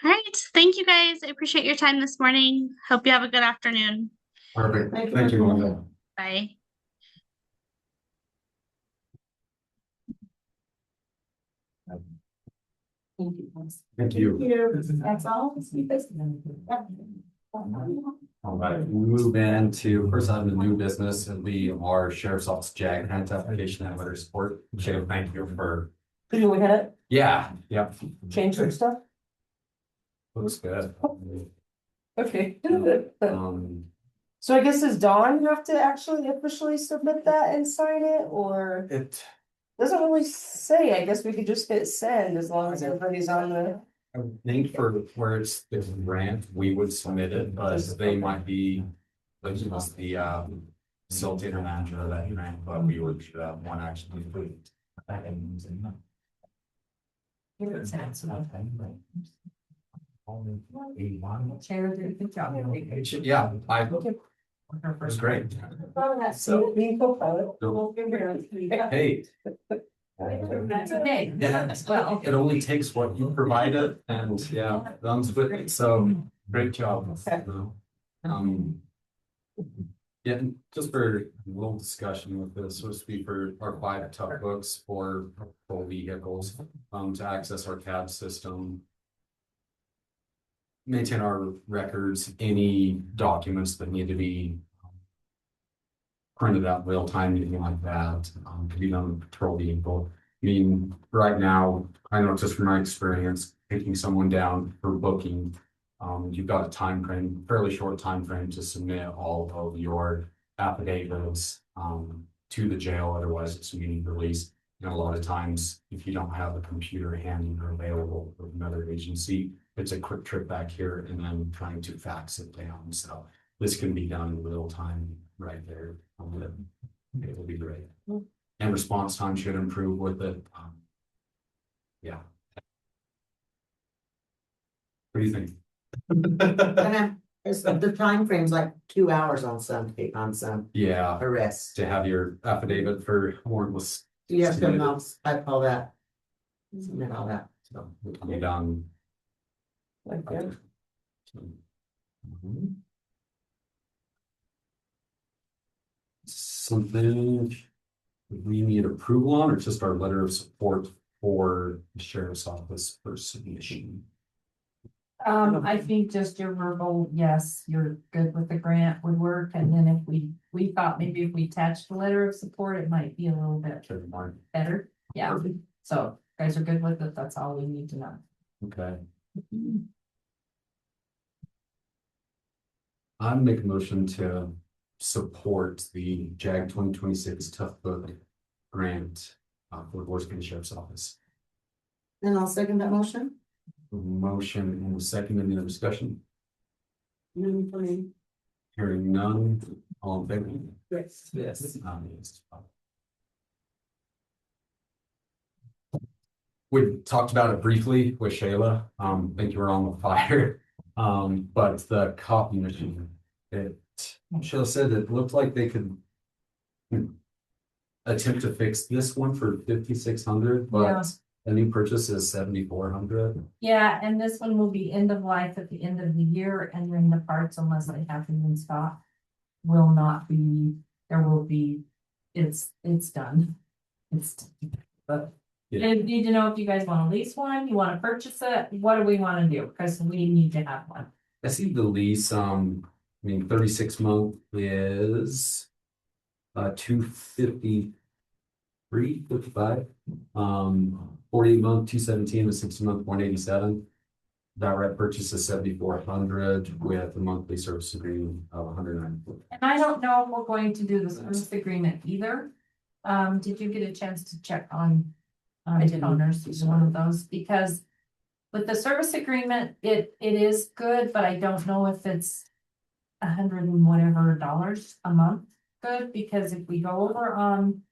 All right. Thank you guys. I appreciate your time this morning. Hope you have a good afternoon. Perfect. Thank you. Thank you, Melinda. Bye. Thank you. That's all. All right, we'll move into first item of new business. It'll be our sheriff's office JAG grant application and letter of support. Jacob, thank you for. Can we hit it? Yeah, Change some stuff? looks good. Okay. So I guess does Dawn have to actually officially submit that and sign it, or It, doesn't really say? I guess we could just hit send as long as everybody's on the. I would think for where it's the grant, we would submit it, but they might be. Like just the facilitator manager of that grant, but we would one actually. Chair, good job. Yeah, it was great. So- Hey. That's okay. Yeah, Well. it only takes what you provided and yeah, runs with it, so great job. Yeah, and just for a little discussion with this, supposed to be for our 5 tough books for full vehicles, to access our cab system. Maintain our records, any documents that need to be printed out in real time, anything like that, could be done on a patrol vehicle. I mean, right now, I know just from my experience, taking someone down for booking, you've got a time frame, fairly short time frame to submit all of your affidavits to the jail, otherwise it's immediate release. And a lot of times, if you don't have a computer handy or available from another agency, it's a quick trip back here and then trying to fax it down. So this can be done in real time right there. It will be great. And response time should improve with it. Yeah. What do you think? It's the time frame's like 2 hours on some Yeah, arrests. to have your affidavit for warrantless. You have to, I call that. Submit all that. So it can be done. Something we need approval on, or just our letter of support for the sheriff's office for submission? I think just your verbal, yes, you're good with the grant would work, and then if we thought maybe if we attached a letter of support, it might be a little bit Check the mark. better, yeah. So, guys are good with it, that's all we need to know. Okay, I'd make a motion to support the JAG 2026 Tough Book grant for the Board County Sheriff's Office. And I'll second that motion. Motion and a second, any other discussion? None for me. Hearing none, all in favor? Yes. Yes. Yes. We talked about it briefly with Shayla. I think you were on the fire. But the copy machine, Shayla said it looked like they could attempt to fix this one for 5,600, Yeah. but the new purchase is 7,400. Yeah, and this one will be end of life at the end of the year, and then the parts, unless they have them in stock, will not be, there will be, it's done. But Yeah. I need to know if you guys wanna lease one, you wanna purchase it, what do we wanna do? Cause we need to have one. I see the lease, I mean, 36 month is 253, 55. 48 month, 217, and 60 month, 187. Direct purchase is 7,400 with a monthly service agreement of 194. And I don't know if we're going to do the service agreement either. Did you get a chance to check on? Owners, is one of those, because. With the service agreement, it is good, but I don't know if it's. $100 and whatever a month good, because if we go over on.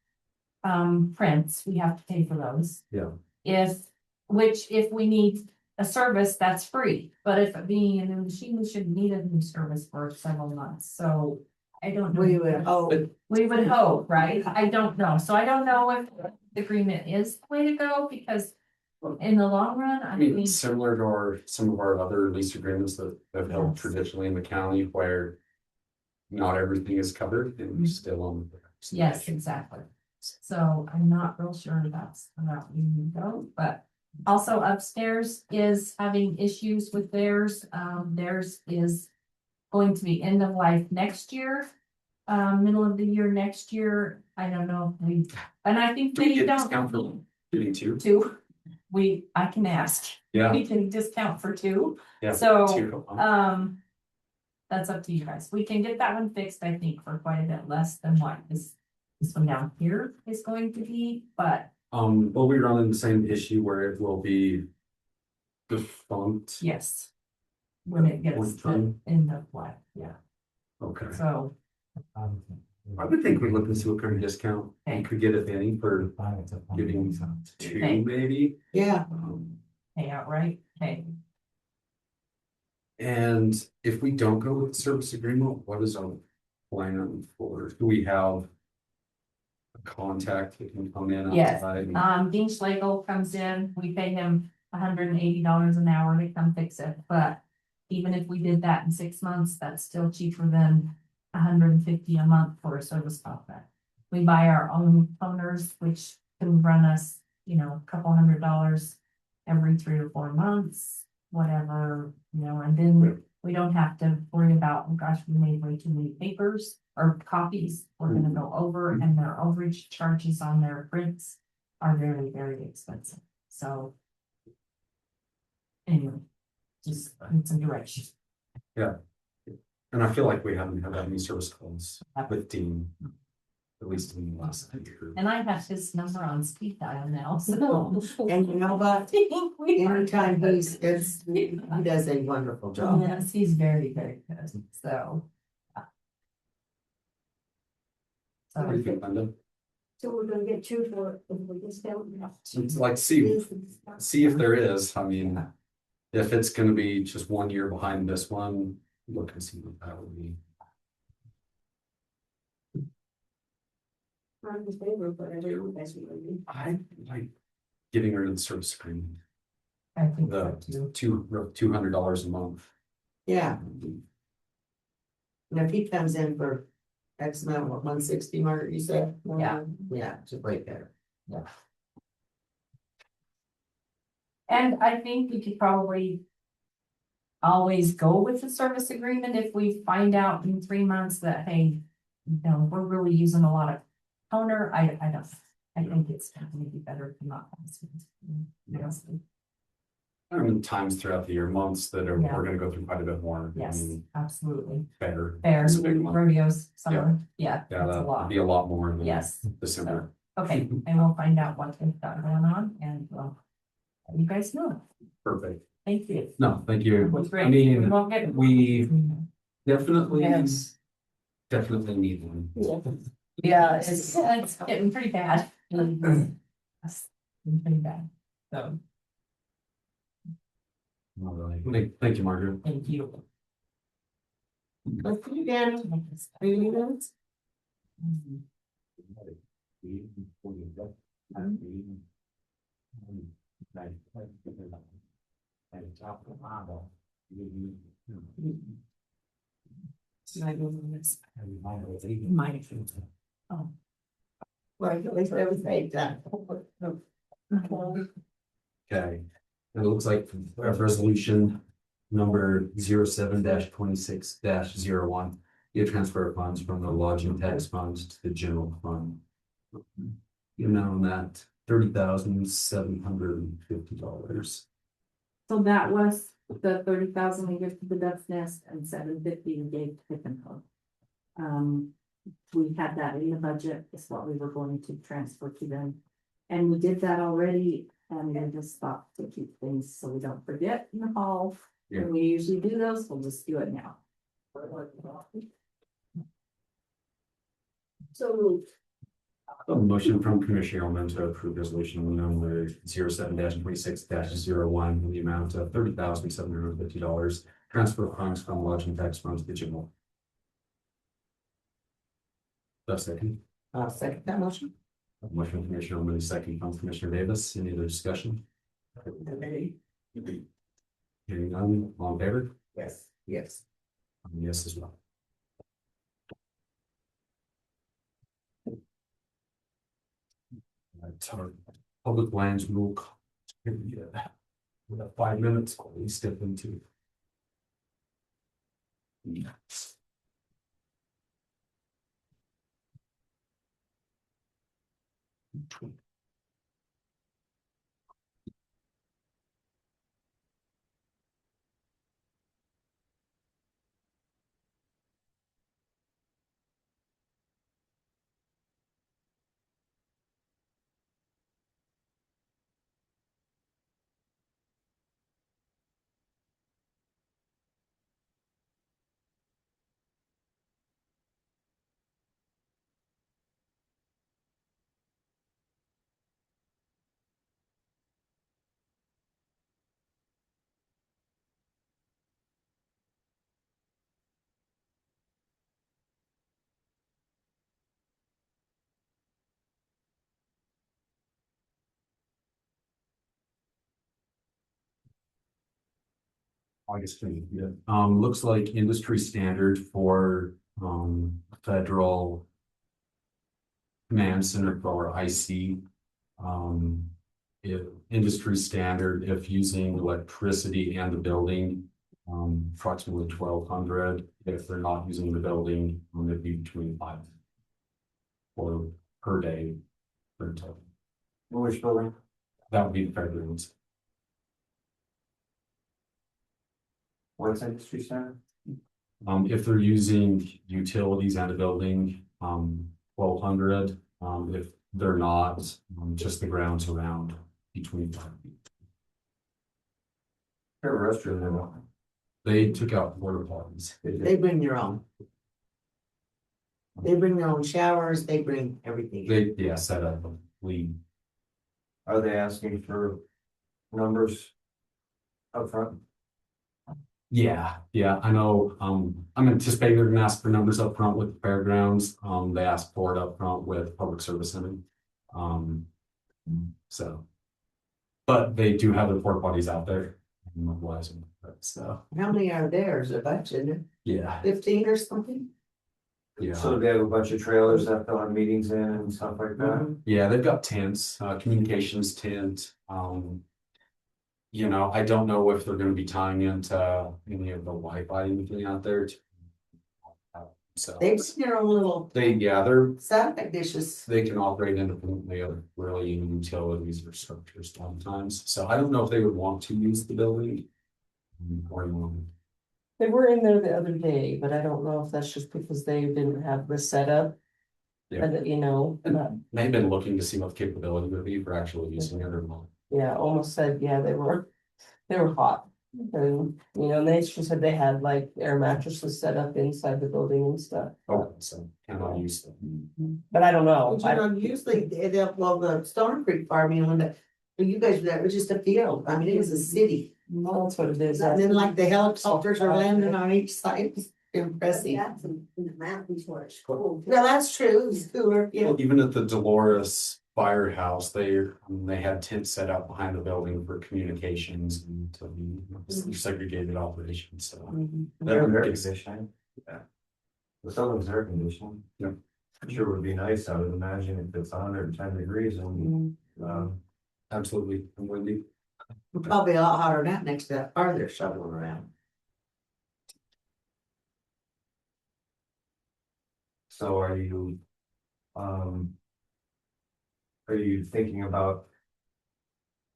Prints, we have to pay for those. Yeah. If we need a service, that's free, but if it being a new machine, we should need a new service for several months, so. I don't know. We would hope. We would hope, right? I don't know. So I don't know if the agreement is the way to go, because in the long run, I I mean, mean, similar to some of our other lease agreements that have held Yes. traditionally in the county where not everything is covered and we still own. yes, exactly. So I'm not real sure that's the route we need to go, but also upstairs is having issues with theirs. Theirs is going to be end of life next year. Middle of the year next year. I don't know if we, and I think Do we they get don't. discount for getting two? Two, I can ask. Yeah. We can discount for two. Yeah. So, Two. that's up to you guys. We can get that one fixed, I think, for quite a bit less than what this one down here is going to be, but Well, we run into the same issue where it will be defunct. yes. When it gets One to ton. end of life, yeah, Okay. so, I would think we look into a current discount. Okay. You could get a penny for giving two, Okay. maybe. Yeah, pay outright, okay. And if we don't go with the service agreement, what is our plan for, do we have a contact that can come in Yes. outside? Dean Schlegel comes in, we pay him $180 an hour to come fix it, but even if we did that in 6 months, that's still cheaper than $150 a month for a service contract. We buy our own toners, which can run us, a couple $100 every 3 or 4 months, whatever, and then we don't have to worry about, oh gosh, we made way too many papers or copies. We're gonna go over, and their overage charges on their prints are very, very expensive, so. Anyway, just need some direction. And I feel like we haven't had any service calls with Dean, at least in the last year. And I have his number on speed dial now, so. and you know what? We are- Anytime he does a wonderful job. Yes, he's very, very good, so. What do you So, think, Linda? So we're gonna get two for, if we just don't. It's like, see if there is, I mean, if it's gonna be just 1 year behind this one, look and see what that would be. I'm in favor, but I don't know if that's what I mean. I like getting rid of the service agreement, I think so the too. $200 a month. Yeah, and if he comes in for X amount, what, 160, Margaret, you said? Yeah. Yeah, just right there. And I think we could probably. Always go with the service agreement if we find out in 3 months that, hey, we're really using a lot of toner. I don't, I think it's definitely better to not. I mean, times throughout the year, months that are, Yeah. we're gonna go through quite a bit more. I Yes, mean, absolutely. Fair. Fairs, It's a big month. rodeos, summer, yeah, Yeah, that's a that'd lot. be a lot more than Yes. December. Okay, and we'll find out what they've got going on and we'll let you guys know. Perfect. Thank you. No, thank you. That's great. I mean, We won't get- we definitely, Yes. definitely need one. Yeah, It's getting pretty bad. It's getting pretty bad. So, All right. Thank you, Margaret. thank you. Good for you, Danny. Are you leaving? My. Oh. Well, at least everything done. Okay, and it looks like our resolution number 07-26-01. You transfer funds from the lodging tax funds to the general fund. You know, that $30,750. So that was the 30,000 we give to the Duck's Nest and 750 we gave to Pick and Hook. We had that in the budget, is what we were going to transfer to them. And we did that already, and we just thought to keep things so we don't forget in the fall. Yeah. And we usually do those, we'll just do it now. So moved. A motion from Commissioner Elman to approve resolution number 07-26-01 in the amount of $30,750. Transfer funds from lodging tax funds to the general. That's second. I'll second that motion. Motion from Commissioner Elman, second from Commissioner Davis. Any other discussion? Hearing none, all in favor? Yes. Yes. Yes, as well. Our public lands rule. We have 5 minutes, we step into. August 20th, yeah. Looks like industry standard for, federal command center for IC. If industry standard, if using electricity and the building, approximately 1,200. If they're not using the building, it'd be between 5 or per day. Per total. Which building? That would be the fairgrounds. What's industry center? If they're using utilities and a building, 1,200. If they're not, just the grounds around between 5 feet. Fair restroom there. They took out porta potties. They bring their own. They bring their own showers, they bring everything. They, yeah, set up a lead. Are they asking for numbers up front? Yeah, I know, I'm anticipating they're gonna ask for numbers up front with the fairgrounds. They asked for it up front with public service center. So. But they do have their porta potties out there. Mobilizing, so, How many are there? Is it a bunch, isn't it? yeah, 15 or something? yeah. So they have a bunch of trailers that they'll have meetings in and stuff like that. Yeah, they've got tents, communications tent, you know, I don't know if they're gonna be tying into any of the Wi-Fi anything out there. So They bring their own little they're satellite dishes. they can operate independently of really any utilities or structures sometimes. So I don't know if they would want to use the building. Or you want. They were in there the other day, but I don't know if that's just because they didn't have the setup. Yeah. And you know, They've been looking to see what the capability would be for actually using it or not. yeah, almost said, yeah, they were hot. And, you know, they just said they had like air mattresses set up inside the building and stuff. Oh, so cannot use them. But I don't know. But you know, usually, well, the Stone Creek Farm, you know, when you guys were there, it was just a field. I mean, it was a city. Well, that's what it is. And then like the helicopters are landing on each side. It's impressive. In the mountains where it's cold. No, that's true. It's cooler, yeah. Well, even at the Dolores Firehouse, they had tents set up behind the building for communications and to be segregated operations, so. They're That air makes- conditioning. Yeah. The southern's air conditioning. Yeah. I'm sure would be nice, I would imagine, if it's 110 degrees and, Absolutely, and windy. Probably a lot hotter than that next to that car they're shoveling around. so are you thinking about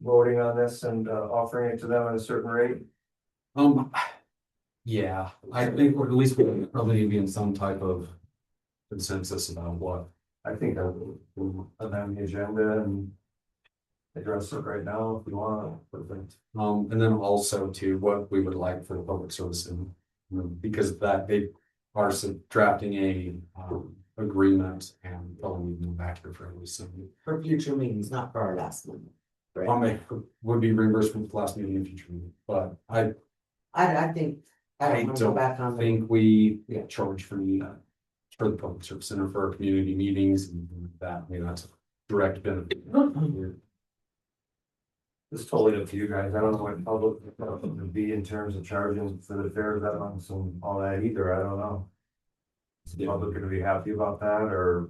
voting on this and offering it to them at a certain rate? Yeah, I think, or at least we would probably be in some type of consensus about what. I think I would amend the agenda and address it right now if you want. Perfect. And then also to what we would like for the public service and, because that they are drafting a, agreement and probably need to move back here fairly soon. For future meetings, not for our last one. Would be reimbursement for the last meeting in future, meeting, but I think, I don't wanna go don't back on. think we get charged for for the public service center for our community meetings and that, that's a direct benefit. It's totally up to you guys. I don't know what public would be in terms of charging for the fair that and all that either. I don't know. Is the public gonna be happy about that or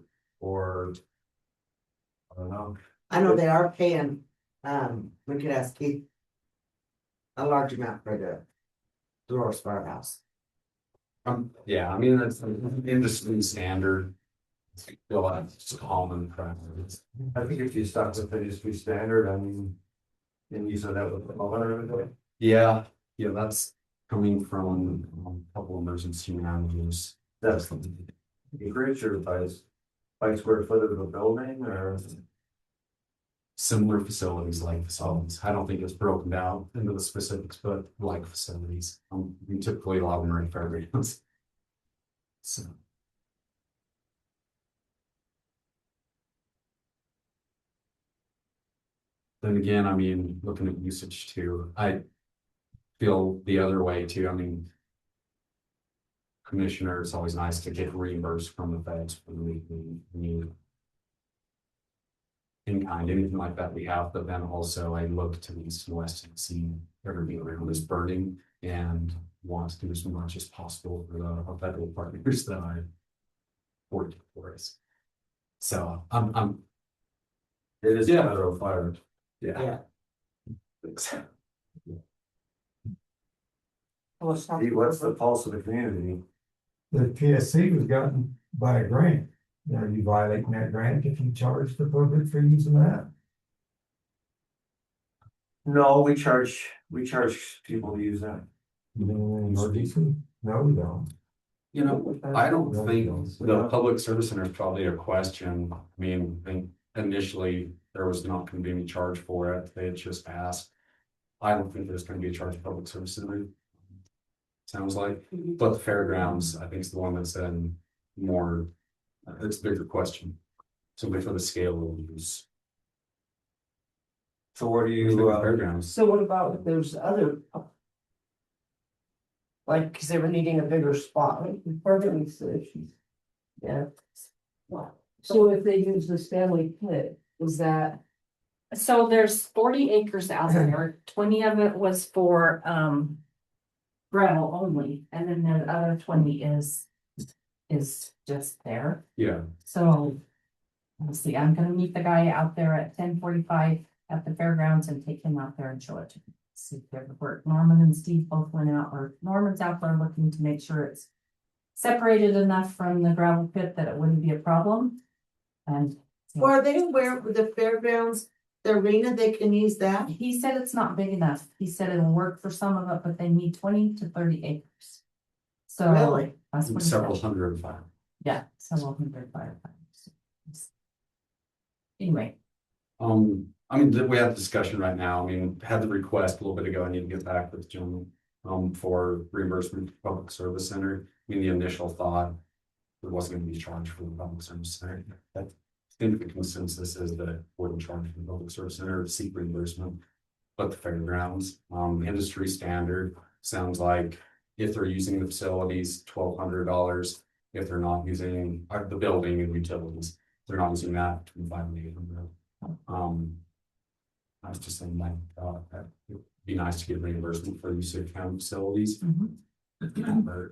I don't know. I know they are paying, we could ask Keith. A large amount for the Dolores Firehouse. Yeah, I mean, that's an industry standard. I feel like it's common practice. I think if you stuck with the industry standard, I mean, and you said that was the Yeah, that's coming from a couple of emergency managers. that's acreage or by square foot of the building or. Similar facilities, like facilities. I don't think it's broken down into the specifics, but like facilities. We typically a lot of them are in fairgrounds. So. Then again, I mean, looking at usage too, I feel the other way too. I mean, commissioner, it's always nice to get reimbursed from the feds for the need. In kind, anything like that we have, but then also I look to the east and west and see everything around is burning and want to do as much as possible for the federal partners that I worked for us. So It is Yeah. federal fire. Yeah. What's the pulse of the community? The PSC was gotten by a grant. Are you violating that grant if you charge the public for using that? No, we charge people to use that. Emergency? No, we don't. I don't think the public service center is probably a question. I mean, initially there was not going to be any charge for it. They had just asked. I don't think there's going to be a charge for public service center. Sounds like, but the fairgrounds, I think, is the one that's in more. It's a bigger question. Simply for the scale of use. So where do You you, fairgrounds. So what about if there's other? Like, cause they were needing a bigger spot, right? Perfectly said she's. Yeah. So if they use the Stanley pit, is that? So there's 40 acres out there, 20 of it was for gravel only, and then the other 20 is just there. Yeah, So let's see, I'm gonna meet the guy out there at 10:45 at the fairgrounds and take him out there and show it to him. See if it would work. Norman and Steve both went out, or Norman's out there looking to make sure it's separated enough from the gravel pit that it wouldn't be a problem. And Or are they aware with the fairgrounds, the arena, they can use that? he said it's not big enough. He said it'll work for some of it, but they need 20 to 30 acres. So. Really? That's what he Several said. hundred and five. Yeah, several hundred firefighters. Anyway, I mean, we have a discussion right now. I mean, had the request a little bit ago. I need to get back with the gentleman. For reimbursement for public service center. I mean, the initial thought. There wasn't gonna be charged for the public service center. I think the consensus is that we're in charge for the public service center, seek reimbursement. But the fairgrounds, industry standard, sounds like if they're using the facilities, $1,200. If they're not using the building and utilities, they're not using that, between $500 and $800. I was just saying like, it'd be nice to get reimbursement for use of county facilities. mhm. But,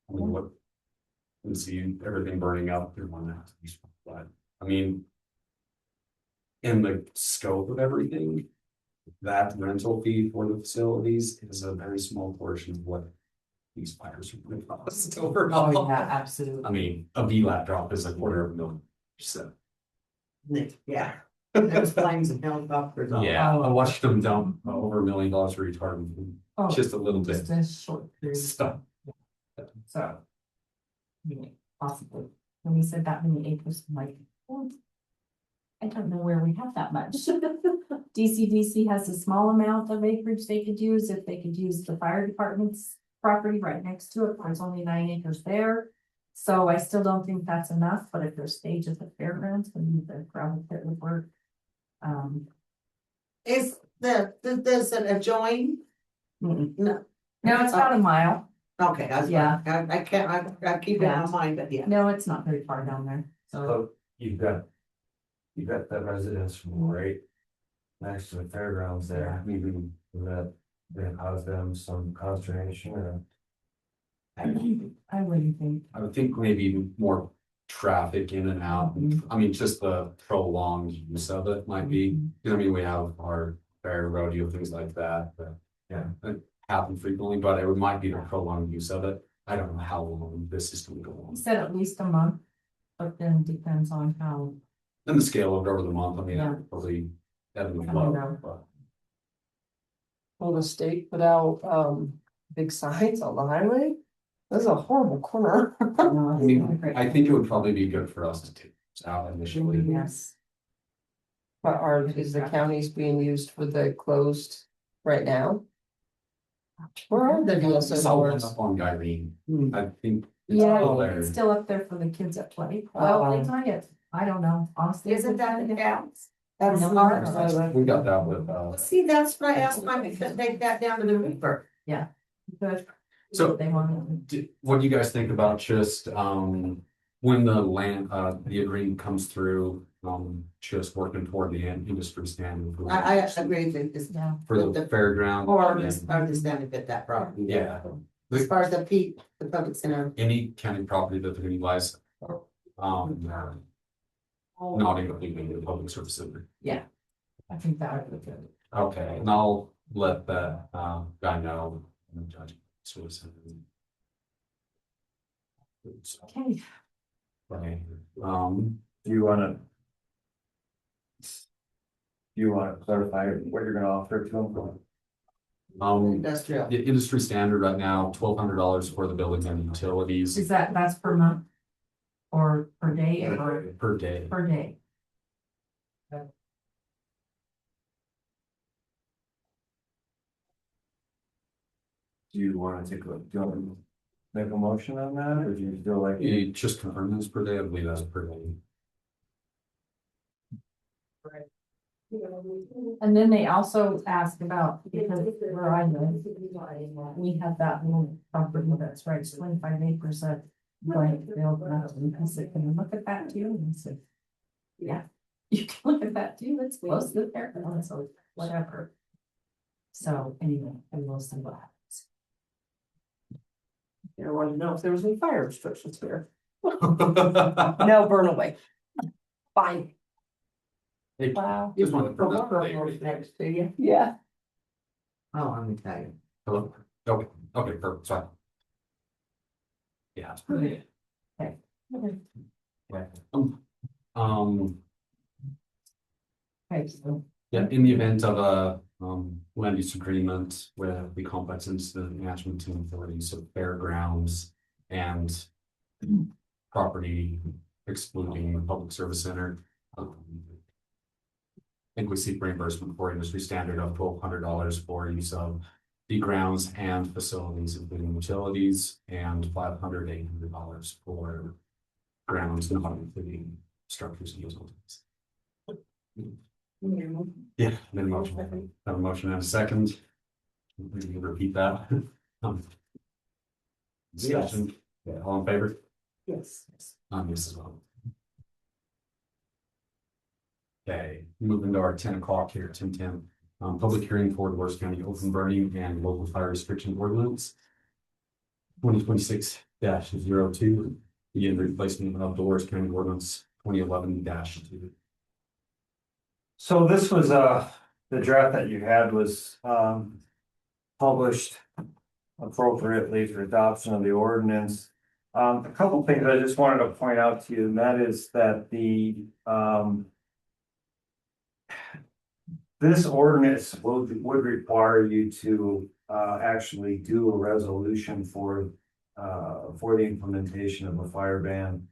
I mean, what? And see everything burning up, you're one that, but, I mean. In the scope of everything, that rental fee for the facilities is a very small portion of what. These fires are going to cost overall. Oh, yeah, absolutely. I mean, a VLAT drop is $250,000, so. Yeah. There's flames and helicopters. all- Yeah, I watched them dump over $1 million for retardant, Oh, just a little bit. just a short period. Stuff. So. Anyway, possibly, when we said that many acres, I'm like, well, I don't know where we have that much. DCDC has a small amount of acreage they could use if they could use the fire department's property right next to it. There's only 9 acres there. So I still don't think that's enough, but if there's stage at the fairgrounds, when the gravel pit would work. Is does it adjoin? Mm-mm. No, No, it's about a mile. okay, Yeah. I can't, I keep it in my mind, but yeah. No, it's not very far down there. So So you've got that residence right next to the fairgrounds there, maybe that cause them some consternation or. I wouldn't think. I would think maybe more traffic in and out. I mean, just the prolonged use of it might be, because I mean, we have our fair rodeo, things like that, but yeah, it happen frequently, but it might be the prolonged use of it. I don't know how long this is going to go on. He said at least a month, but then depends on how. And the scale of it over the month, I mean, Yeah. probably ebb and I flow, know. but Will the state put out, big signs on the highway? This is a horrible corner. I mean, I think it would probably be good for us to take this out initially. Yes. But is the counties being used for the closed right now? Where are the It's all DSO up on Gyrene. I think. it's Yeah, all it's there. still up there for the kids at play. Well, they might it. I don't know, honestly. Isn't that the counts? That's That's ours. ours. We got that with, See, that's why I asked why we couldn't take that down to the river. Good. So- They want what do you guys think about just, when the land, the agreement comes through, just working toward the industry standard? for- I agree that it's, yeah. For the fairground. or understanding that that property. Yeah, As far as the public center. any county property that they're gonna utilize. Not including the public service center. I think that would be good. Okay, and I'll let that, guy know. And the judge sort of said. Okay, Right, Do you wanna? Do you wanna clarify what you're gonna offer to them? Industrial. the industry standard right now, $1,200 for the buildings and utilities is that's per month? Or per day or per day. per day? Do you wanna do you wanna make a motion on that, or do you feel like? You just confirm this per day, I believe that's per day. And then they also asked about, because where I live, we have that little property that's right, 25 acres of blank field. And I said, can you look at that too? And he said, yeah, you can look at that too. It's close to the fairground, so whatever. So anyway, I will see what happens. I wanted to know if there was any fire restrictions here. No, burn away. Fine. Hey, Wow. just wanted to put that out there. Next to you. Yeah. Oh, I'm Italian. Hello, okay, perfect, sorry. Yeah. Okay. Yeah. Um, Okay, so. yeah, in the event of a, land use agreement with the complex incident management team authorities of fairgrounds and property excluding the public service center. I think we seek reimbursement for industry standard of $1,200 for use of the grounds and facilities, including utilities, and $800 for grounds not including structures and utilities. Yeah, then motion, have a motion and a second. We can repeat that. Discussion, yeah, all in favor? Yes. Yes as well. Okay, moving to our 10 o'clock here, 10:10. Public hearing for Dolores County open burning and local fire restriction ordinance. 2026-02, the replacement of Dolores County ordinance 2011-2. So this was, the draft that you had was, published appropriately for adoption of the ordinance. A couple things I just wanted to point out to you, and that is that this ordinance would require you to, actually do a resolution for the implementation of a fire ban.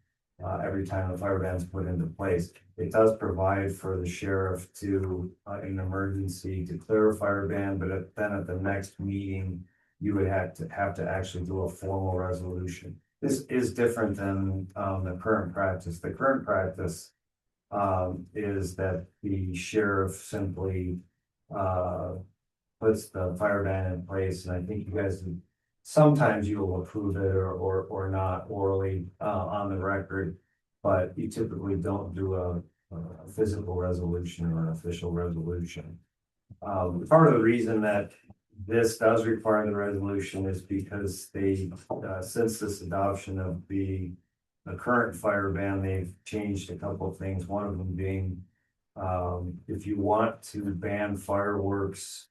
Every time a fire ban is put into place, it does provide for the sheriff to, in an emergency, declare a fire ban, but then at the next meeting, you would have to actually do a formal resolution. This is different than, the current practice. The current practice, is that the sheriff simply, puts the fire ban in place, and I think you guys, sometimes you'll approve it or not orally, on the record, but you typically don't do a physical resolution or an official resolution. Part of the reason that this does require the resolution is because they, since this adoption of the current fire ban, they've changed a couple of things. One of them being, if you want to ban fireworks,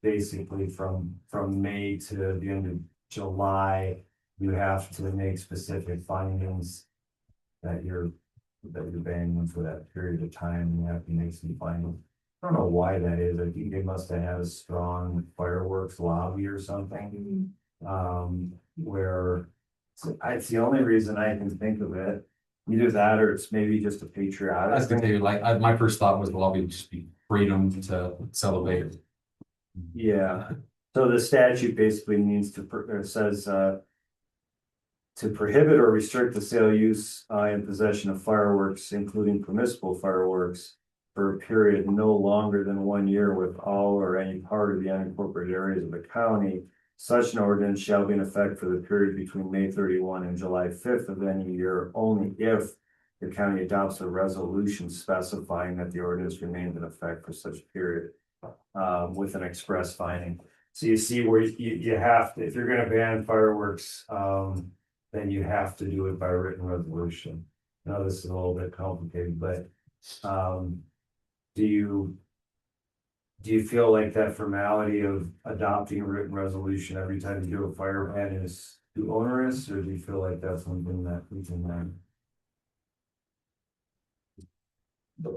basically from May to the end of July, you have to make specific findings that you're banning them for that period of time, and you have to make some findings. I don't know why that is. I think they must have had a strong fireworks lobby or something. Where it's the only reason I can think of it. Either that or it's maybe just a patriotic. That's the thing, like, my first thought was, well, obviously just be freedom to celebrate. Yeah, so the statute basically means it says, to prohibit or restrict the sale, use, and possession of fireworks, including permissible fireworks, for a period no longer than 1 year with all or any part of the unincorporated areas of the county. Such an ordinance shall be in effect for the period between May 31 and July 5th of any year, only if the county adopts a resolution specifying that the ordinance remains in effect for such period, with an express finding. So you see where you have to, if you're gonna ban fireworks, then you have to do it by written resolution. Now, this is a little bit complicated, but, do you feel like that formality of adopting a written resolution every time you do a fire ban is too onerous, or do you feel like that's something that we can?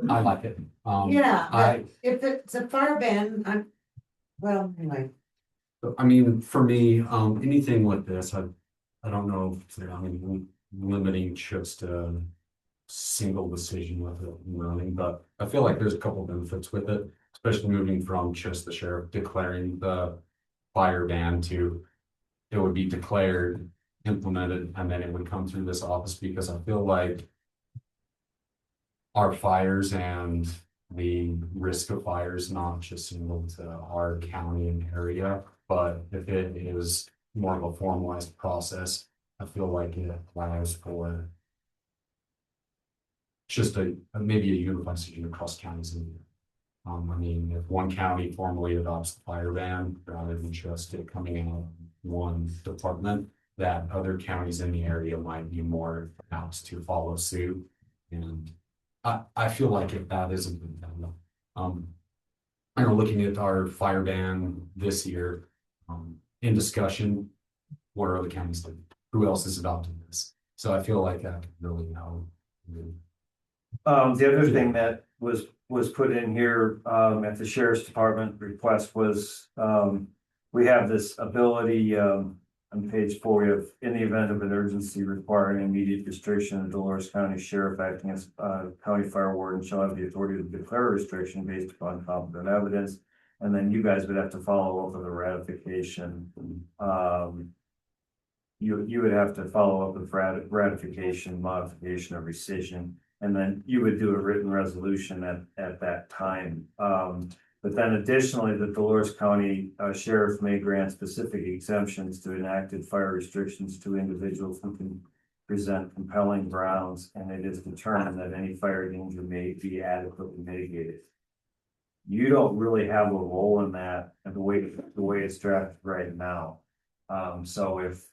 I like it. Yeah, I, but if it's a fire ban, well, anyway. I mean, for me, anything like this, I don't know if, limiting just a single decision with it running, but I feel like there's a couple benefits with it, especially moving from just the sheriff declaring the fire ban to it would be declared, implemented, and then it would come through this office, because I feel like our fires and the risk of fires, not just single to our county and area, but if it is more of a formalized process, I feel like it allows for just maybe a unified decision across counties. And I mean, if one county formally adopts the fire ban, rather than just it coming out of one department, that other counties in the area might be more apt to follow suit. And I feel like if that isn't been done, I know looking at our fire ban this year, in discussion, what are other counties doing? who else is adopting this? So I feel like I really know. The other thing that was put in here, at the sheriff's department request was, we have this ability, on page 4, we have, in the event of an urgency requiring immediate restriction, the Dolores County Sheriff acting as, county fire warden shall have the authority to declare a restriction based upon competent evidence. And then you guys would have to follow up with a ratification. You would have to follow up with ratification, modification, or rescission. And then you would do a written resolution at that time. But then additionally, the Dolores County Sheriff may grant specific exemptions to enacted fire restrictions to individuals who can present compelling grounds, and it is determined that any fire danger may be adequately mitigated. You don't really have a role in that, and the way it's drafted right now. So if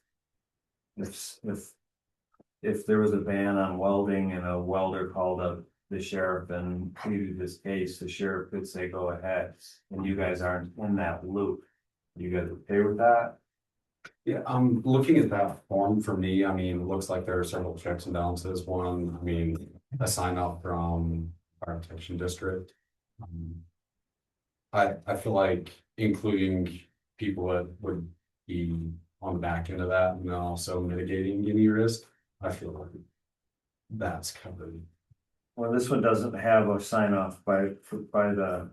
there was a ban on welding and a welder called up the sheriff and pleaded this case, the sheriff could say, go ahead, and you guys aren't in that loop. You guys okay with that? Yeah, I'm looking at that form for me. I mean, it looks like there are several checks and balances. One, I mean, a sign up from Fire Protection District. I feel like including people that would be on the back end of that and then also mitigating any risk, I feel like that's covered. Well, this one doesn't have a sign off by the.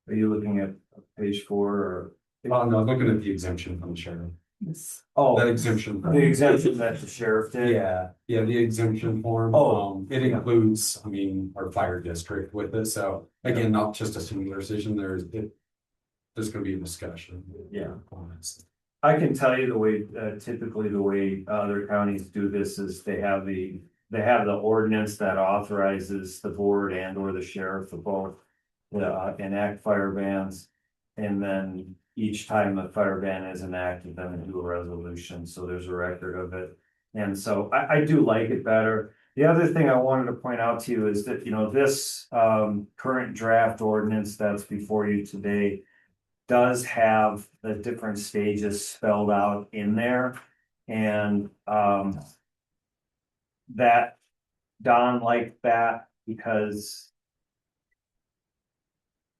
Are you looking at page 4 or? No, I'm looking at the exemption from the sheriff. Oh, That exemption. the exemption that the sheriff did? Yeah, the exemption form. Oh. It includes, I mean, our fire district with it. So again, not just a singular decision, there's gonna be a discussion. Yeah. On this. I can tell you the way, typically the way other counties do this is they have the ordinance that authorizes the board and or the sheriff to both enact fire bans. And then each time a fire ban is enacted, then they do a resolution. So there's a record of it. And so I do like it better. The other thing I wanted to point out to you is that, you know, this current draft ordinance that's before you today does have the different stages spelled out in there. And that Don liked that because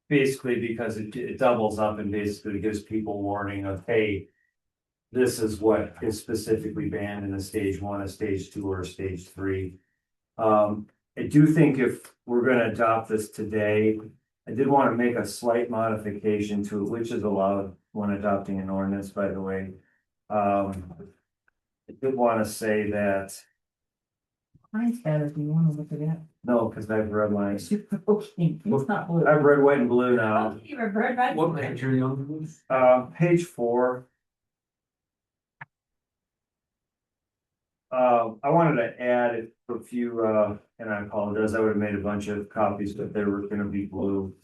it doubles up and basically gives people warning of, hey, this is what is specifically banned in a stage 1, a stage 2, or a stage 3. I do think if we're going to adopt this today, I did want to make a slight modification to it, which is allowed when adopting an ordinance, by the way. I did want to say that. Mine's better, do you wanna look at that? No, because I've read mine. Okay, it's not blue. I've read white and blue now. You were bird right. What page are you on? Page 4. I wanted to add a few, and I apologize, I would have made a bunch of copies, but they were gonna be blue.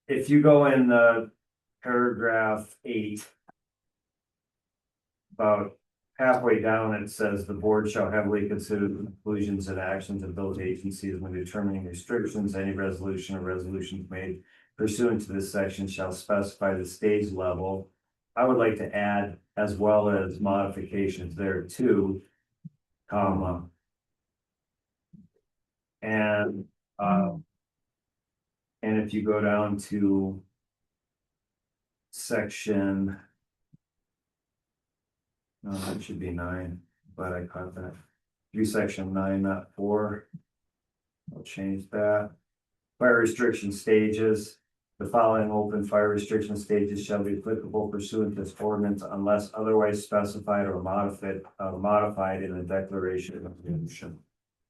If you go in the paragraph 8. About halfway down, it says the board shall heavily consider the conclusions and actions of those agencies when determining restrictions. Any resolution or resolutions made pursuant to this section shall specify the stage level. I would like to add as well as modifications there too, comma. And if you go down to section. No, that should be 9, but I caught that. Do section 9, not 4. I'll change that. Fire restriction stages. The following open fire restriction stages shall be applicable pursuant to this ordinance unless otherwise specified or modified in the declaration of resolution.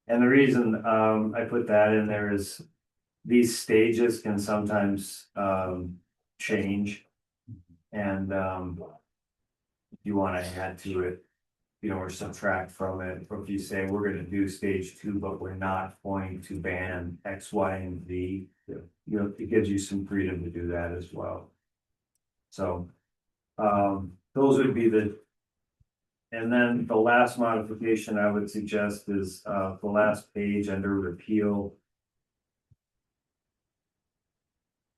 And the reason I put that in there is these stages can sometimes change. And if you want to add to it, you know, or subtract from it, or if you say we're going to do stage 2, but we're not going to ban X, Y, and Z, you know, it gives you some freedom to do that as well. So those would be and then the last modification I would suggest is the last page under repeal.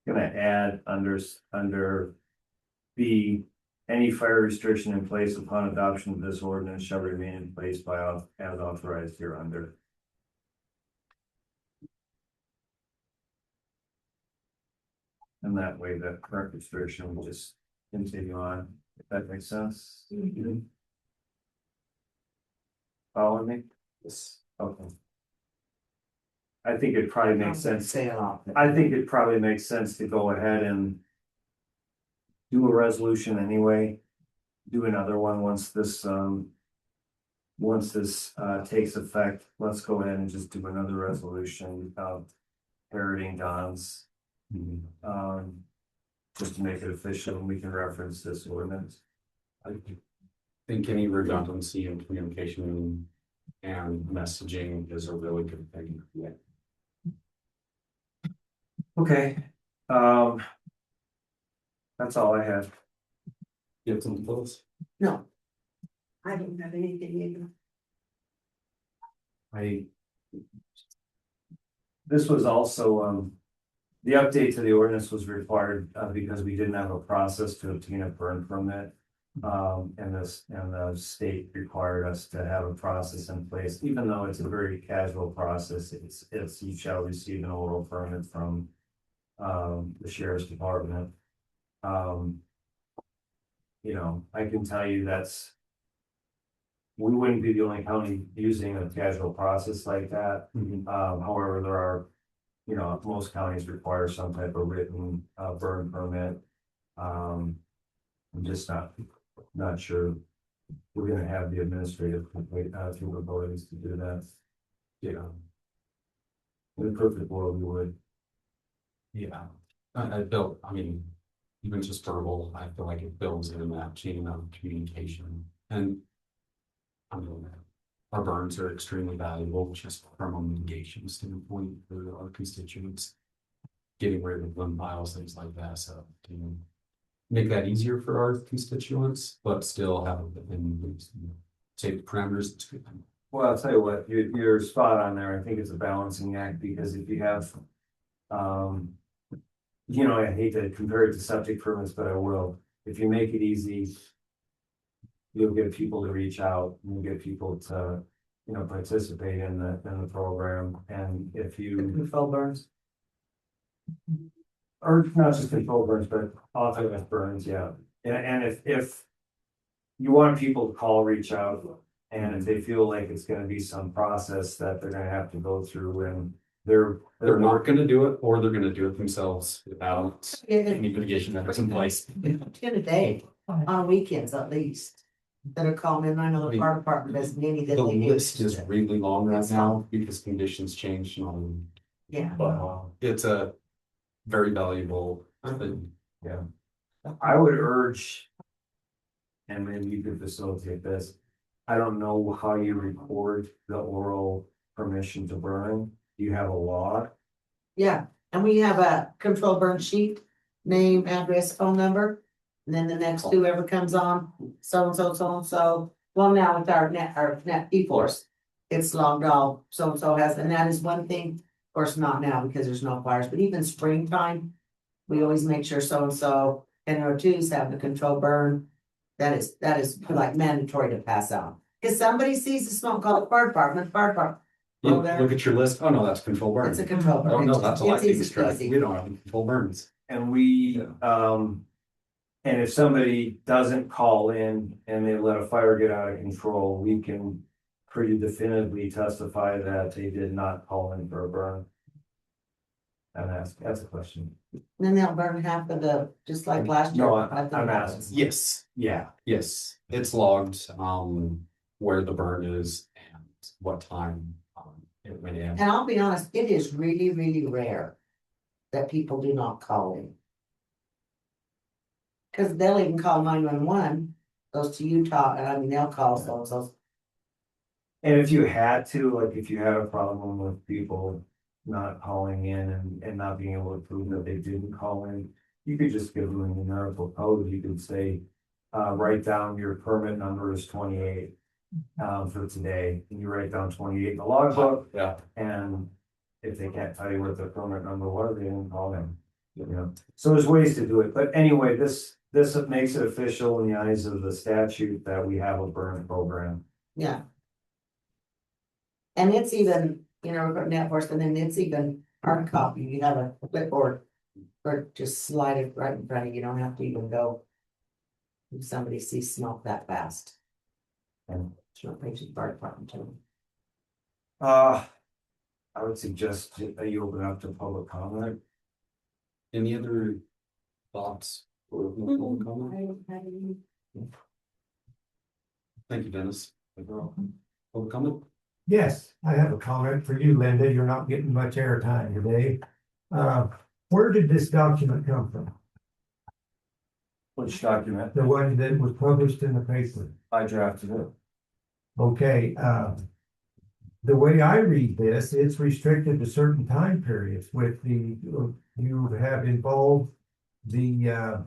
Gonna add under B, Any fire restriction in place upon adoption of this ordinance shall remain in place as authorized hereunder. And that way the current restriction will just continue on, if that makes sense. Follow me? Yes. Okay. I think it probably makes sense. Say it off. I think it probably makes sense to go ahead and do a resolution anyway. Do another one once this takes effect. Let's go ahead and just do another resolution of parroting Don's. Just to make it official, and we can reference this ordinance. I think any redundancy in communication and messaging is a really good thing. Yeah. Okay, that's all I have. You have some thoughts? No. I don't have anything either. This was also, the update to the ordinance was required, because we didn't have a process to obtain a burn permit. And the state required us to have a process in place, even though it's a very casual process. It's you shall receive an oral permit from the sheriff's department. I can tell you we wouldn't be the only county using a casual process like that. However, there are, most counties require some type of written burn permit. I'm just not sure we're gonna have the administrative capabilities to do that. Yeah. In a perfect world, we would. Yeah. I built, I mean, even just verbal, I feel like it builds in that chain of communication. And I mean, our burns are extremely valuable just from a mitigation standpoint for our constituents. Getting rid of limb piles, things like that. So to make that easier for our constituents, but still have it within safe parameters. It's good. Well, I'll tell you what, you're spot on there. I think it's a balancing act, because if you have, I hate to compare it to septic permits, but I will. If you make it easy, you'll get people to reach out, and you'll get people to, participate in the program. And if you Control burns. or not just control burns, but authorized burns, yeah. And if you want people to call, reach out, and if they feel like it's gonna be some process that they're gonna have to go through, and they're not gonna do it, or they're gonna do it themselves without any mitigation efforts in place. 10 a day, on weekends at least. That are calling in. I know the fire department does many that The they do. list is really long right now because conditions change. Yeah. But it's a very valuable thing. Yeah. I would urge, and maybe you could facilitate this. I don't know how you record the oral permission to burn. Do you have a log? Yeah, and we have a control burn sheet, name, address, phone number. And then the next whoever comes on, so and so. Well, now with our net e-force, it's logged all, so and so has, and that is one thing. Of course, not now because there's no fires, but even springtime, we always make sure so and so and our twos have the control burn. That is like mandatory to pass out. Because somebody sees the smoke, call it fire department. You look at your list. Oh no, that's control burn. It's a control burn. Oh no, that's a It's lightning easy strike. peasy. We don't have any control burns. And we, and if somebody doesn't call in and they let a fire get out of control, we can pretty definitively testify that they did not call in for a burn. And that's a question. Then they'll burn half of the, just like last year. No, I think I'm that asking. was- Yes. Yeah. Yes. It's logged. Where the burn is and what time it went in. And I'll be honest, it is really, really rare that people do not call in. Cause they'll even call 911, goes to Utah, and I mean, they'll call so. And if you had to, like, if you had a problem with people not calling in and not being able to prove that they didn't call in, you could just give them a numerical code. You could say, write down your permit number is 28 for today, and you write down 28 in the logbook. Yeah. And if they can't tell you what the permit number was, they didn't call in. You know, so there's ways to do it, but anyway, this makes it official in the eyes of the statute that we have a burn program. Yeah. And it's even, you know, we're putting that first, and then it's even hard copy, you have a clipboard. Or just slide it right in front of you, you don't have to even go. If somebody sees smoke that fast. And it's not page of the fire department too. I would suggest that you open up to public comment. Any other thoughts? Or public comment? Thank you, Dennis. Public comment? Yes, I have a comment for you, Linda. You're not getting much airtime today. Where did this document come from? Which document? The one that was published in the paper. I drafted it. Okay, the way I read this, it's restricted to certain time periods with you have involved the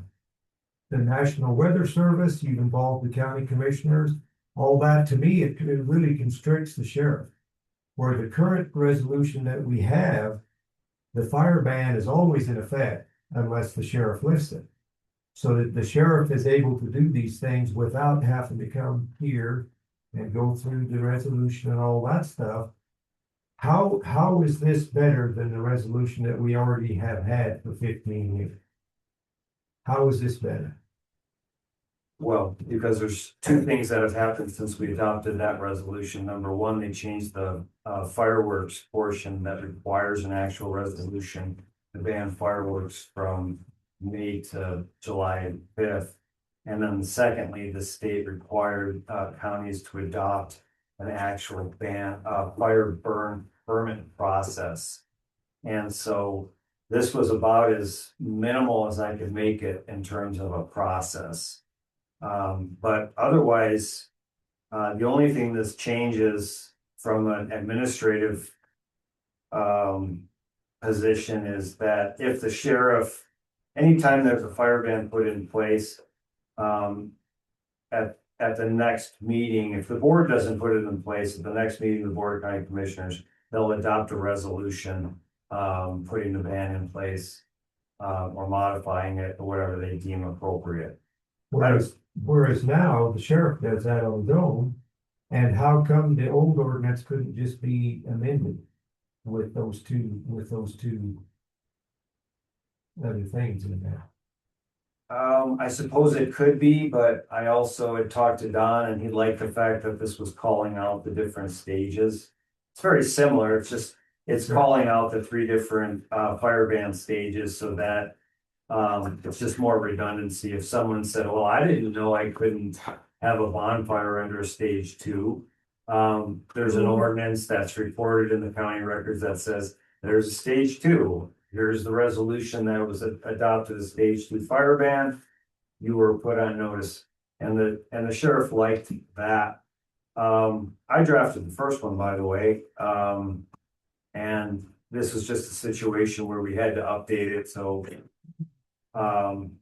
National Weather Service, you've involved the county commissioners. All that, to me, it really constricts the sheriff. Where the current resolution that we have, the fire ban is always in effect unless the sheriff lifts it. So that the sheriff is able to do these things without having to come here and go through the resolution and all that stuff. How is this better than the resolution that we already have had for 15 years? How is this better? Well, because there's two things that have happened since we adopted that resolution. Number one, they changed the fireworks portion that requires an actual resolution to ban fireworks from May to July 5th. And then secondly, the state required counties to adopt an actual fire burn permit process. And so this was about as minimal as I could make it in terms of a process. But otherwise, the only thing this changes from an administrative position is that if the sheriff, anytime there's a fire ban put in place, at the next meeting, if the board doesn't put it in place, at the next meeting, the Board of County Commissioners, they'll adopt a resolution putting the ban in place or modifying it or whatever they deem appropriate. Whereas now the sheriff does that on his own. And how come the old ordinance couldn't just be amended with those two other things in there? I suppose it could be, but I also had talked to Don and he liked the fact that this was calling out the different stages. It's very similar, it's calling out the three different fire ban stages so that it's just more redundancy. If someone said, well, I didn't know I couldn't have a bonfire under stage 2. There's an ordinance that's recorded in the county records that says there's a stage 2. Here's the resolution that was adopted as stage 2 fire ban. You were put on notice, and the sheriff liked that. I drafted the first one, by the way, and this was just a situation where we had to update it. So,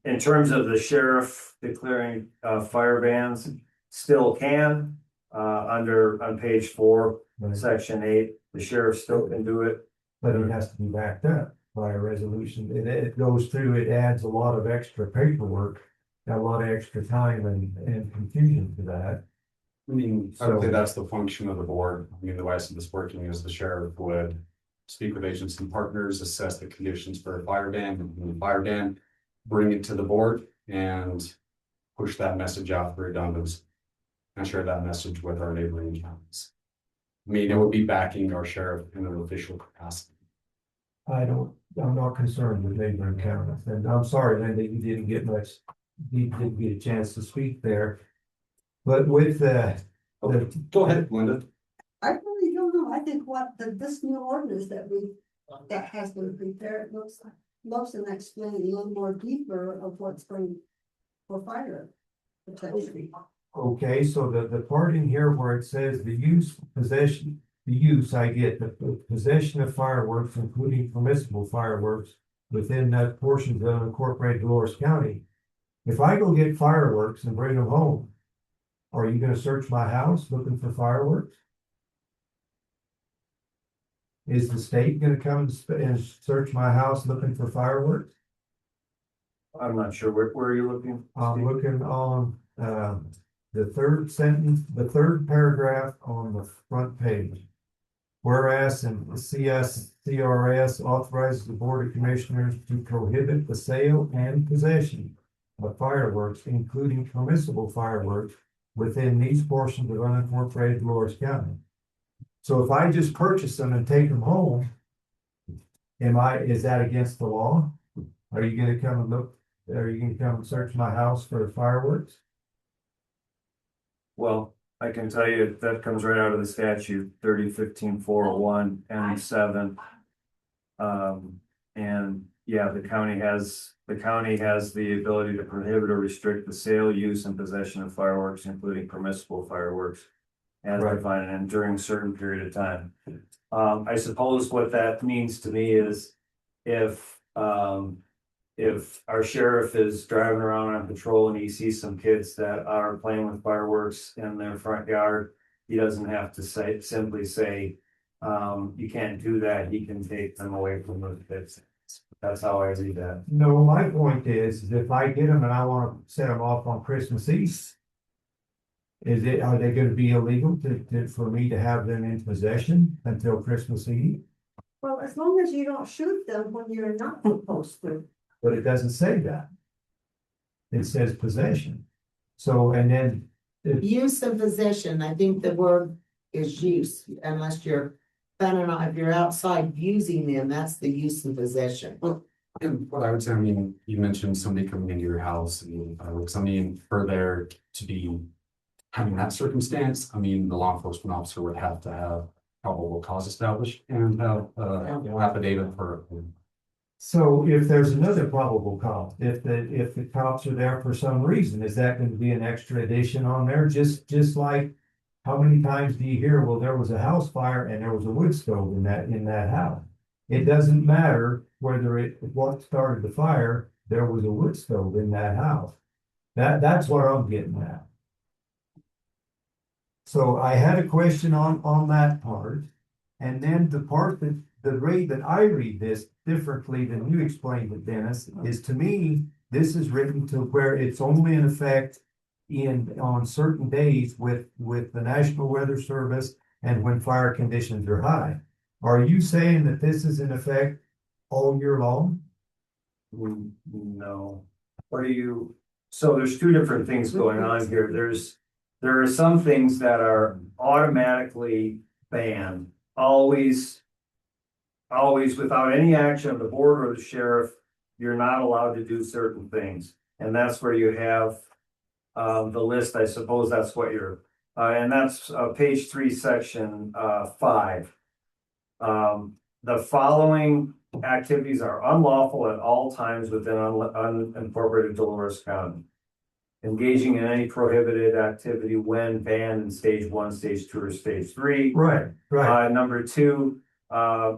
in terms of the sheriff declaring fire bans, still can on page 4, section 8, the sheriff still can do it, But it has to be backed up by a resolution. It goes through, it adds a lot of extra paperwork, a lot of extra time and confusion to that. I mean, I would say that's the function of the board. I mean, the way I see this working is the sheriff would speak with agency partners, assess the conditions for a fire ban, and the fire ban, bring it to the board and push that message out for redundancy and share that message with our neighboring counties. I mean, it would be backing our sheriff in an official capacity. I'm not concerned with neighboring counties, and I'm sorry, Linda, you didn't get a chance to speak there. But with Go ahead, Linda. I really don't know. I think this new ordinance that has been prepared looks and explaining a little more deeper of what's going for fire protection. okay, so the part in here where it says the use, I get the possession of fireworks, including permissible fireworks within that portion of unincorporated Dolores County. If I go get fireworks and bring them home, are you gonna search my house looking for fireworks? Is the state gonna come and search my house looking for fireworks? I'm not sure, where are you looking? I'm Steve? looking on, the third sentence, the third paragraph on the front page. Whereas in the CRS authorizes the Board of Commissioners to prohibit the sale and possession of fireworks, including permissible fireworks, within these portions of unincorporated Dolores County. So if I just purchase them and take them home, is that against the law? Are you gonna come and look, are you gonna come and search my house for fireworks? Well, I can tell you that comes right out of the statute, 3015-401 M7. And yeah, the county has the ability to prohibit or restrict the sale, use, and possession of fireworks, including permissible fireworks, as Right. defined and during a certain period of time. I suppose what that means to me is if our sheriff is driving around on patrol and he sees some kids that are playing with fireworks in their front yard, he doesn't have to simply say, you can't do that. He can take them away from those kids. That's how I read that. No, my point is if I get them and I wanna set them off on Christmas Eve, are they gonna be illegal for me to have them in possession until Christmas Eve? Well, as long as you don't shoot them when you're not supposed to. But it doesn't say that. It says possession. So, and then, Use and possession, I think the word is use, unless you're planning on, if you're outside using them, that's the use and possession. And what I would say, I mean, you mentioned somebody coming into your house and I mean, for there to be having that circumstance, I mean, the law enforcement officer would have to have probable cause established and have affidavit for. so if there's another probable cause, if the cops are there for some reason, is that going to be an extra addition on there? Just like, how many times do you hear, well, there was a house fire and there was a wood stove in that house? It doesn't matter whether what started the fire, there was a wood stove in that house. That's what I'm getting at. So I had a question on that part. And then the part that the way that I read this differently than you explained it, Dennis, is to me, this is written to where it's only in effect on certain days with the National Weather Service and when fire conditions are high. Are you saying that this is in effect all year long? No. So there's two different things going on here. There are some things that are automatically banned, always without any action of the board or the sheriff, you're not allowed to do certain things. And that's where you have the list, I suppose that's what you're, and that's page 3, section 5. The following activities are unlawful at all times within unincorporated Dolores County. Engaging in any prohibited activity when banned in stage 1, stage 2, or stage 3. Right. Number 2,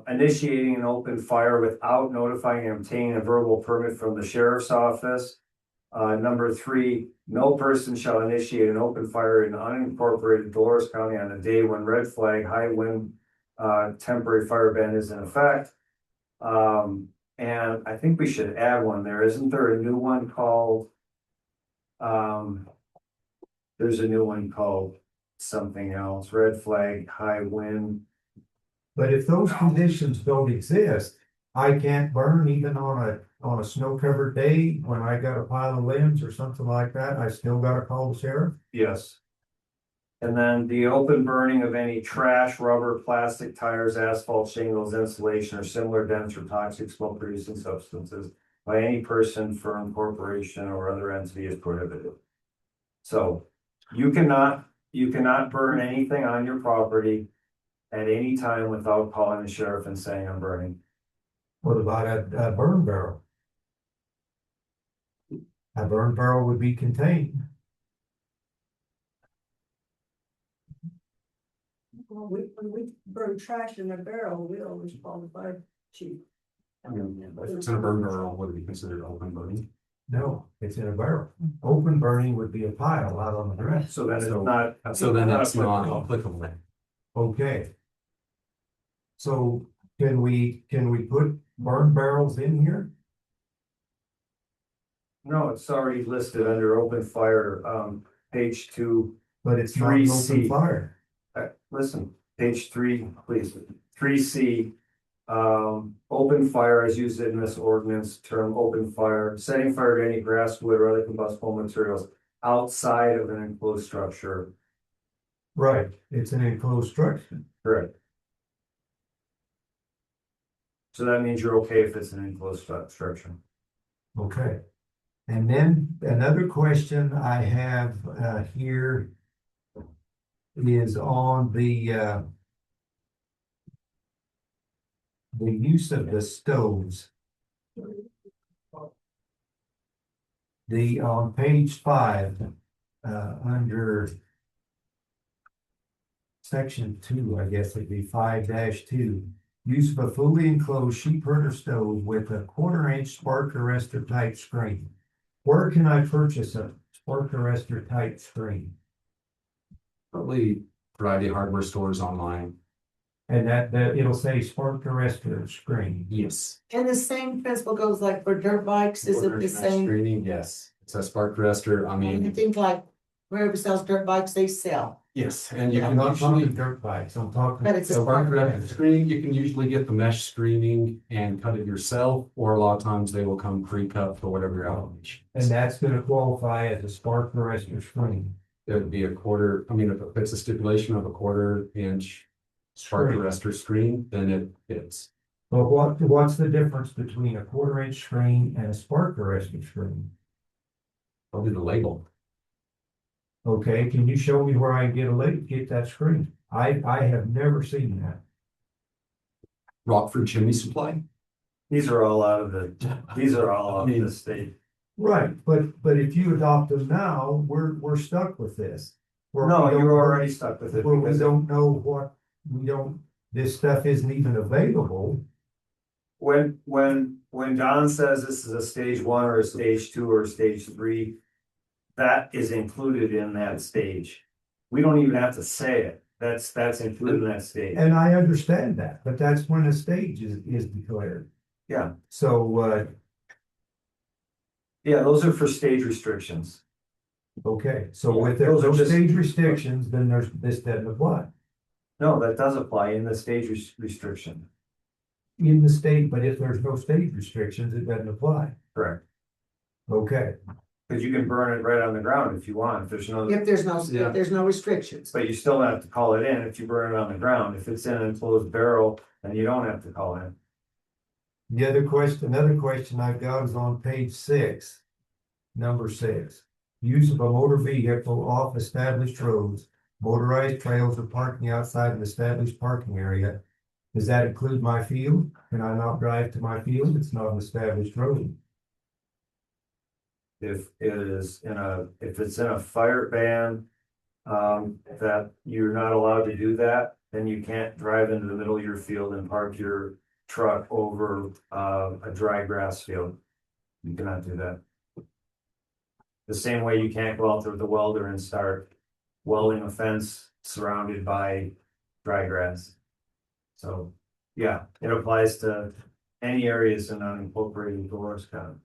initiating an open fire without notifying and obtaining a verbal permit from the sheriff's office. Number 3, no person shall initiate an open fire in unincorporated Dolores County on a day when red flag, high wind, temporary fire ban is in effect. And I think we should add one there. Isn't there a new one called? There's a new one called something else, red flag, high wind. But if those conditions don't exist, I can't burn even on a snow covered day when I got a pile of limbs or something like that. I still gotta call the sheriff. Yes. And then the open burning of any trash, rubber, plastic, tires, asphalt, shingles, insulation, or similar dense or toxic smoke producing substances by any person, firm, corporation, or other entity is prohibited. So you cannot burn anything on your property at any time without calling the sheriff and saying I'm burning. What about a burn barrel? A burn barrel would be contained. Well, when we burn trash in a barrel, we always call the fire chief. I mean, if it's in a burn barrel, would it be considered open burning? No, it's in a barrel. Open burning would be a pile out on the grass. So that is not. So then it's not applicable. Okay. So can we put burn barrels in here? No, it's already listed under open fire, page 2. But it's not an 3C. open fire. Listen, page 3, please, 3C. Open fire as used in this ordinance, term open fire, setting fire to any grass, wood, or other combustible materials outside of an enclosed structure. Right, it's an enclosed structure. Correct. So that means you're okay if it's an enclosed structure. Okay. And then another question I have here is on the use of the stoves. On page 5, under section 2, I guess it'd be 5-2. Use of a fully enclosed sheep herder stove with a 1/4-inch spark arrestor type screen. Where can I purchase a spark arrestor type screen? Probably variety of hardware stores online. And that it'll say spark arrestor screen. Yes. And the same principle goes like for dirt bikes, is it the same? Screening, yes. It's a spark arrestor. I I mean, think like wherever sells dirt bikes, they sell. yes, and you I'm can not talking usually. dirt bikes, I'm talking. But it's a Spark spark arrestor screening, you can usually get the mesh screening and cut it yourself, or a lot of times they will come pre-cut for whatever your application. And that's gonna qualify as a spark arrestor screen. It would be a quarter, I mean, if it's a stipulation of a 1/4-inch spark Screen. arrestor screen, then it fits. But what's the difference between a 1/4-inch screen and a spark arrestor screen? Probably the label. Okay, can you show me where I can get that screen? I have never seen that. Rockford Chimney Supply. These are all out of the state. Right, but if you adopt them now, we're stuck with this. No, you're already stuck with it. Where we because don't know this stuff isn't even available. When Don says this is a stage 1 or a stage 2 or a stage 3, that is included in that stage. We don't even have to say it. That's included in that stage. And I understand that, but that's when a stage is declared. Yeah. So, Yeah, those are for stage restrictions. okay, so with Those are those just- stage restrictions, then this doesn't apply No, that does apply in the stage restriction. in the state, but if there's no stage restrictions, it doesn't apply. Correct. Okay, Because you can burn it right on the ground if you want. If there's no, If there's no, Yeah. if there's no restrictions. but you still have to call it in if you burn it on the ground. If it's in an enclosed barrel, then you don't have to call in. another question I've got is on page 6, number 6. Use of a motor vehicle off established roads, motorized trails or parking outside an established parking area. Does that include my field? Can I not drive to my field? It's not an established road. If it's in a fire ban, that you're not allowed to do that, then you can't drive into the middle of your field and park your truck over, a dry grass field. You cannot do that. The same way you can't go out there with a welder and start welding a fence surrounded by dry grass. So, yeah, it applies to any areas in unincorporated Dolores County.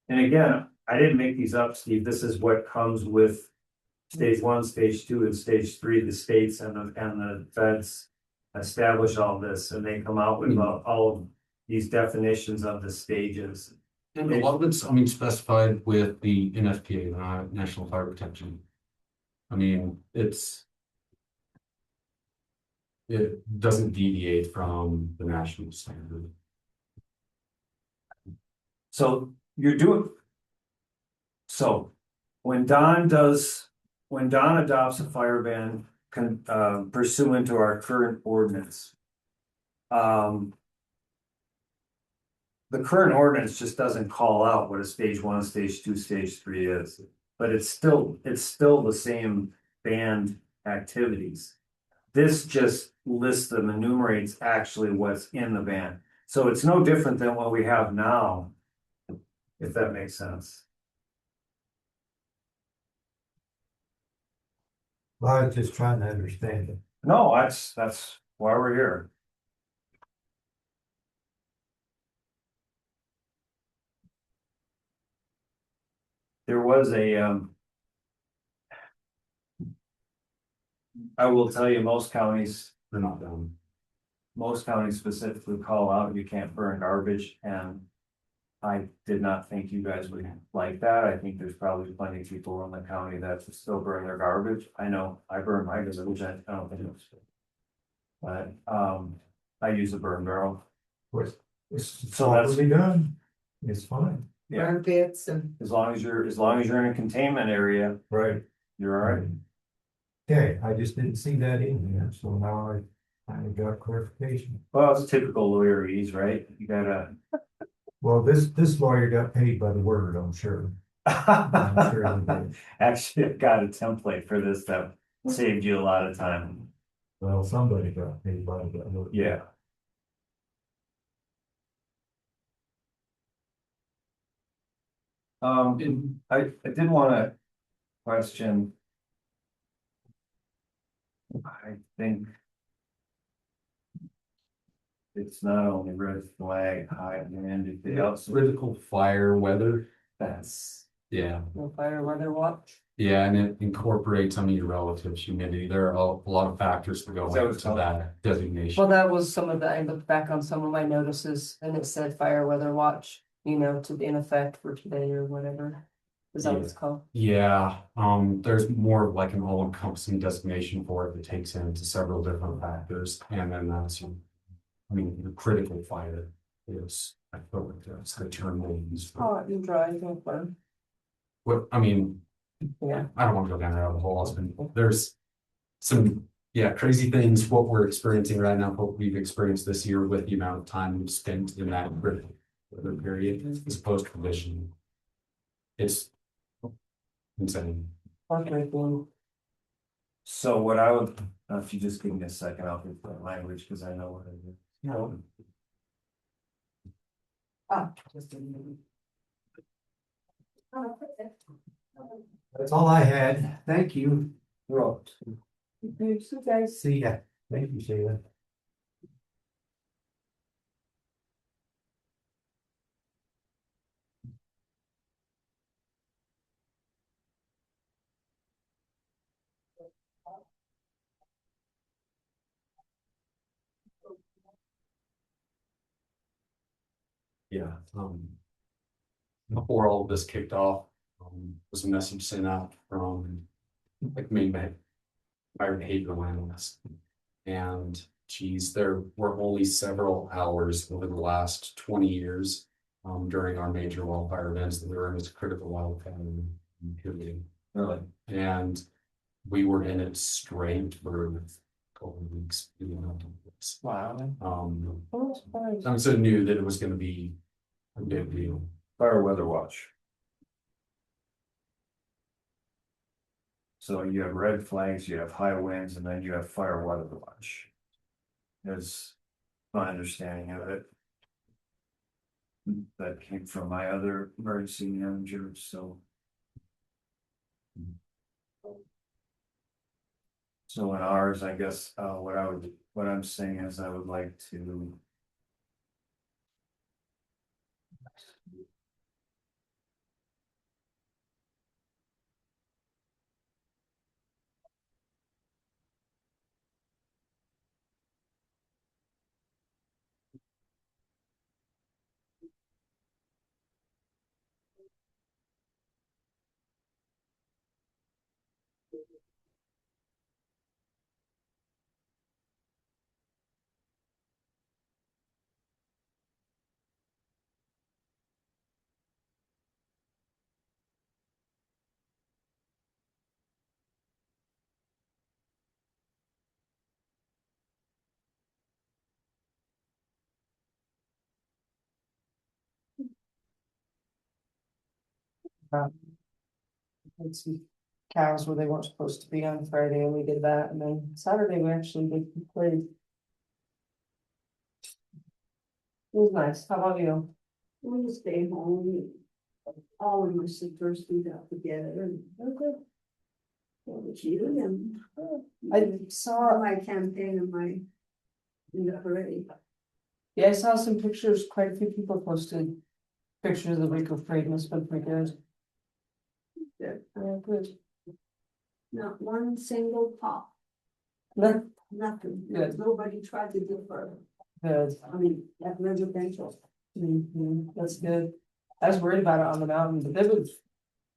And again, I didn't make these up, Steve. This is what comes with stage 1, stage 2, and stage 3. The states and the feds establish all this, and they come out with all of these definitions of the stages. And a lot of it's, I mean, specified with the NFPA, National Fire Protection. I mean, it doesn't deviate from the national standard. So you're doing. So when Don adopts a fire ban pursuant to our current ordinance. The current ordinance just doesn't call out what a stage 1, stage 2, stage 3 is, but it's still the same banned activities. This just lists them, enumerates actually what's in the ban. So it's no different than what we have now, if that makes sense. Well, I was just trying to understand it. No, that's why we're here. There was I will tell you, They're not done. most counties specifically call out, you can't burn garbage, and I did not think you guys would like that. I think there's probably plenty of people in the county that still burn their garbage. I know I burn my garbage, I don't think it's. But, I use a burn barrel. It's So that's- properly done. It's fine. Yeah. Burn pits and. As long as you're in a containment area, Right. you're all right. Okay, I just didn't see that in here, so now I got clarification. Well, it's typical lawyerese, right? You gotta. Well, this lawyer got paid by the word, I'm sure. I'm sure he did. Actually, I've got a template for this that saved you a lot of time. Well, somebody got paid by the word. Yeah. I did wanna question. I think. It's not only red flag, high wind, if they also, Critical fire weather, that's, yeah. No fire weather watch. Yeah, and it incorporates some of your relatives' humidity. There are a lot of factors that go Is that what into it's called? that designation. Well, that was some of the, I looked back on some of my notices and it said fire weather watch, you know, to be in effect for today or whatever. Is that what it's called? Yeah, there's more of like an all-encompassing designation for it that takes into several different factors, and then I mean, the critical fire is, I feel like that's the term they use. Oh, you drive, no fun. What, I mean, Yeah. I don't want to go down that rabbit hole. There's some, yeah, crazy things, what we're experiencing right now, what we've experienced this year with the amount of time we've spent in that critical weather period as opposed to condition. It's insane. Okay, cool. so what I would, if you just give me a second, I'll get that language, cause I know what it is. No. Ah, just a minute. That's all I had. Thank you. Right. Thanks, you guys. See ya. Thank you, Sheila. Yeah, before all of this kicked off, was a message sent out from like main fire behavioral analyst. And geez, there were only several hours over the last 20 years during our major wildfire events that were in this critical wildfire period. Really? And we were in it straight for a couple of weeks. Wow. I so knew that it was going to be a big deal. Fire weather watch. So you have red flags, you have high winds, and then you have fire weather watch. Is my understanding of it. That came from my other emergency manager, so. So in ours, I guess, what I'm saying is I would like to. Had some cows where they weren't supposed to be on Friday and we did that, and then Saturday we actually did play. It was nice. How about you? We just stay home, all of my sisters do that together and. I saw, my campaign and my. In the parade. yeah, I saw some pictures, quite a few people posted pictures of the week of parade, must have been pretty good. Yeah. Yeah, good. Not one single pop, Good, nothing. Good. Nobody tried to do further. good. I mean, at residential. That's good. I was worried about it on the mountain, but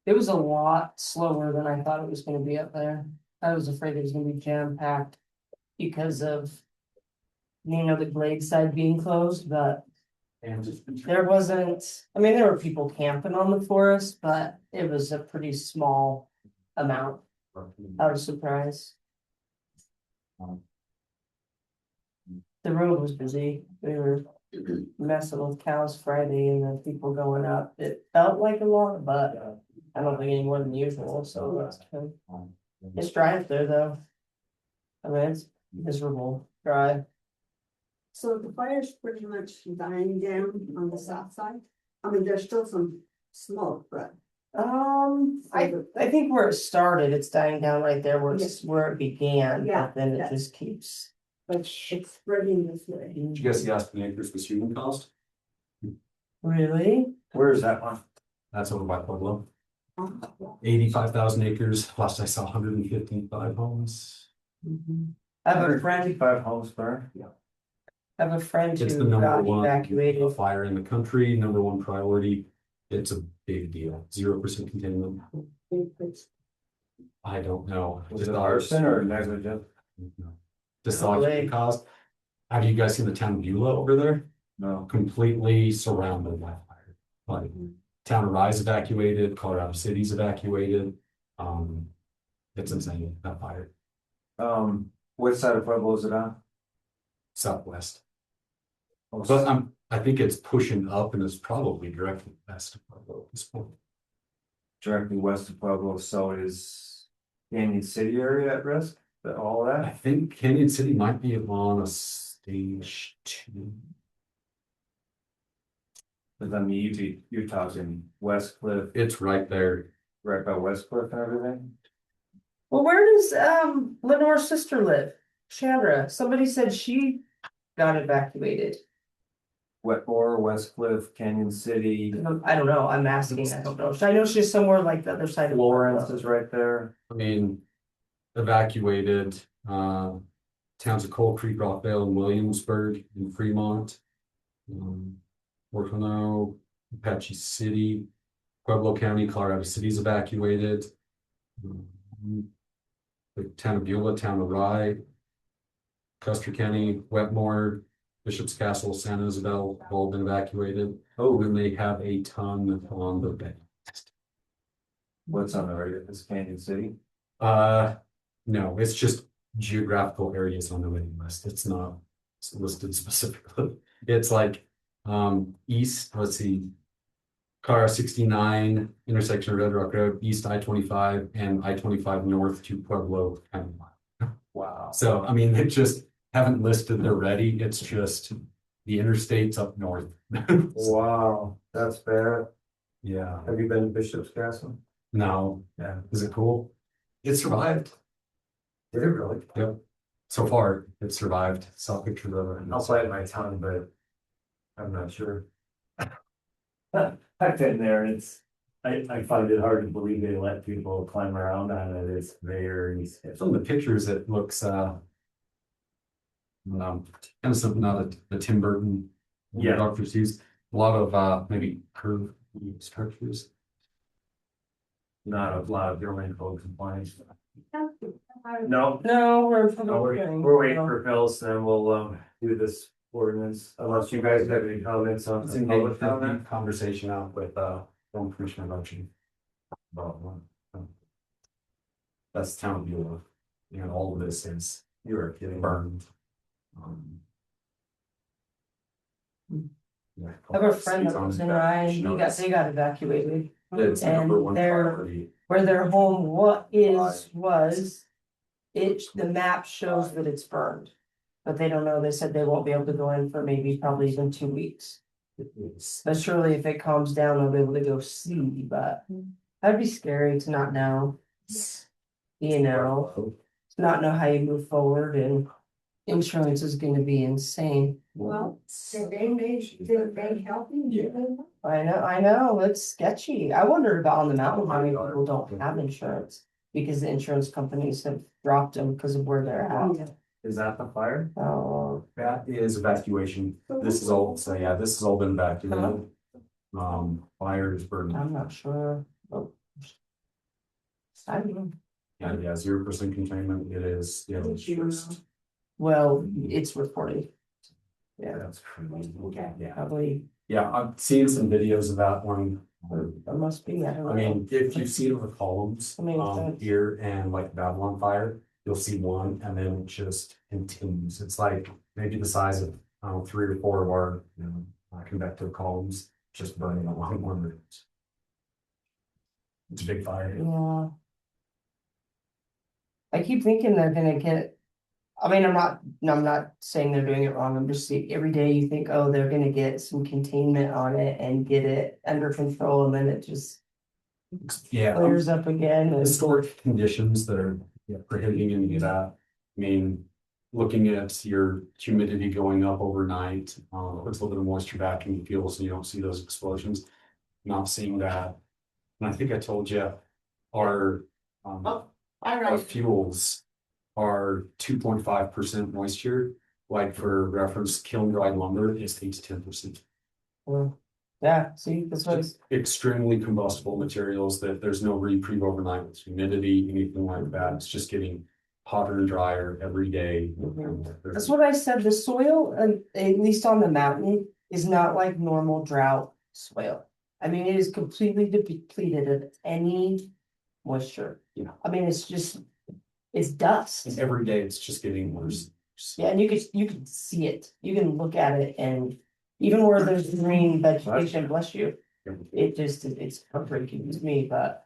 it was a lot slower than I thought it was gonna be up there. I was afraid it was gonna be jam packed because of, the Glade side being closed, but And just. there wasn't, I mean, there were people camping on the forest, but it was a pretty small amount. I was surprised. The road was busy. We were messing with cows Friday and then people going up. It felt like a lot, but I don't think any more than usual, so that's good. It's dry up there though. I mean, it's miserable, dry. So the fire's pretty much dying down on the south side. I mean, there's still some smoke, but. I think where it started, it's dying down right there where Yes. where it began, Yeah, but then it yeah. just keeps. But it's spreading this way. Did you guys see Aspen Acres was human cost? Really? Where is that one? That's over by Pueblo. 85,000 acres, last I saw 155 homes. I have a friend, 55 homes burned. I have a friend It's the who number got one evacuated. fire in the country, number one priority. It's a big deal, 0% containment. I don't know. Was it arson or negligent? Just thought it caused. Have you guys seen the town of Beulah over there? No. Completely surrounded by fire. Like town of Rise evacuated, Colorado City's evacuated. It's insane, that fire. Which side of Pueblo is it on? Southwest. But I think it's pushing up and it's probably directly west of Pueblo at this point. Directly west of Pueblo, so is Canyon City area at risk? All I that? think Canyon City might be on a stage 2. But I mean, you're talking West Cliff, It's right there. right by West Cliff and everything? Well, where does Lenore's sister live? Chandra. Somebody said she got evacuated. Wetmore, West Cliff, Canyon City, I don't know. I'm asking. I don't know. I know she's somewhere like the other side of Lawrence is right there. I mean, evacuated, towns of Coal Creek, Rockvale, and Williamsburg, and Fremont. Orfano, Apache City, Pueblo County, Colorado City's evacuated. The town of Beulah, town of Rye, Custer County, Wetmore, Bishop's Castle, San Isabel, have all been evacuated. Oh, and they have a ton on the bay. What's on the right? It's Canyon City. No, it's just geographical areas on the waiting list. It's not listed specifically. It's like, east, let's see. Car 69, intersection of Red Rock Road, east I-25 and I-25 north to Pueblo County line. Wow. So, I mean, they just haven't listed they're ready. It's just the interstates up north. Wow, that's bad. Yeah. Have you been to Bishop's Castle? No. Yeah. Is it cool? It survived. Did it really? Yep. So far, it survived. Saw pictures of it. I'll bite my tongue, but I'm not sure. I've been there and I find it hard to believe they let people climb around on it. It's very. From the pictures, it looks kind of something out of the Tim Burton. Yeah. Dr. Seuss. A lot of maybe curved structures. Not a lot of building code compliance. No, No, we're. we're waiting for bills, then we'll do this ordinance, unless you guys have any comments on It's the in public comment. conversation out with Film Commissioner Rochi. About that's the town of Beulah. You know, all of this is You are kidding. burned. Yeah. I have a friend that lives in Ryan. They got evacuated. It's number And one they're, priority. where their home was. The map shows that it's burned. But they don't know. They said they won't be able to go in for maybe probably even 2 weeks. But surely if it calms down, they'll be able to go see, but that'd be scary to not know. you know, not know how you move forward and insurance is gonna be insane. Well, so they helping you. I know, it's sketchy. I wonder about on the mountain how many people don't have insurance. Because the insurance companies have dropped them because of where they're at. Is that the fire? Oh, That is evacuation. This is all, so yeah, this has all been evacuated. Fire is burning. I'm not sure. Oh. I don't know. Yeah, 0% containment. It is, just, Well, it's reported, that's crazy. Yeah. probably, Yeah, I've seen some videos of that one. it must be, I don't know. I mean, if you've seen the columns, I mean, that's- here and like Babylon Fire, you'll see one and then it just continues. It's like maybe the size of, 3 or 4 of our, convective columns just burning along one route. It's a big fire. Yeah. I keep thinking they're gonna get, I mean, I'm not saying they're doing it wrong, I'm just saying every day you think, oh, they're gonna get some containment on it and get it under control, and then it just Yeah. flares up again. and- Historic conditions that are prohibiting any of that. I mean, looking at your humidity going up overnight, puts a little bit of moisture back in the fuel, so you don't see those explosions. Not seeing that. And I think I told you, our, our fuels are 2.5% moisture. Like for reference, kiln dried lumber is 8 to 10%. Well, yeah, see, that's what it's, Extremely combustible materials that there's no reprieve overnight with humidity, anything like that. It's just getting hotter and drier every day. that's what I said, the soil, at least on the mountain, is not like normal drought soil. I mean, it is completely depleted of any moisture. Yeah. I mean, it's just, it's dust. And every day it's just getting worse. Yeah, and you can see it, you can look at it, and even where there's green vegetation, bless you. It just, it's heartbreaking to me, but.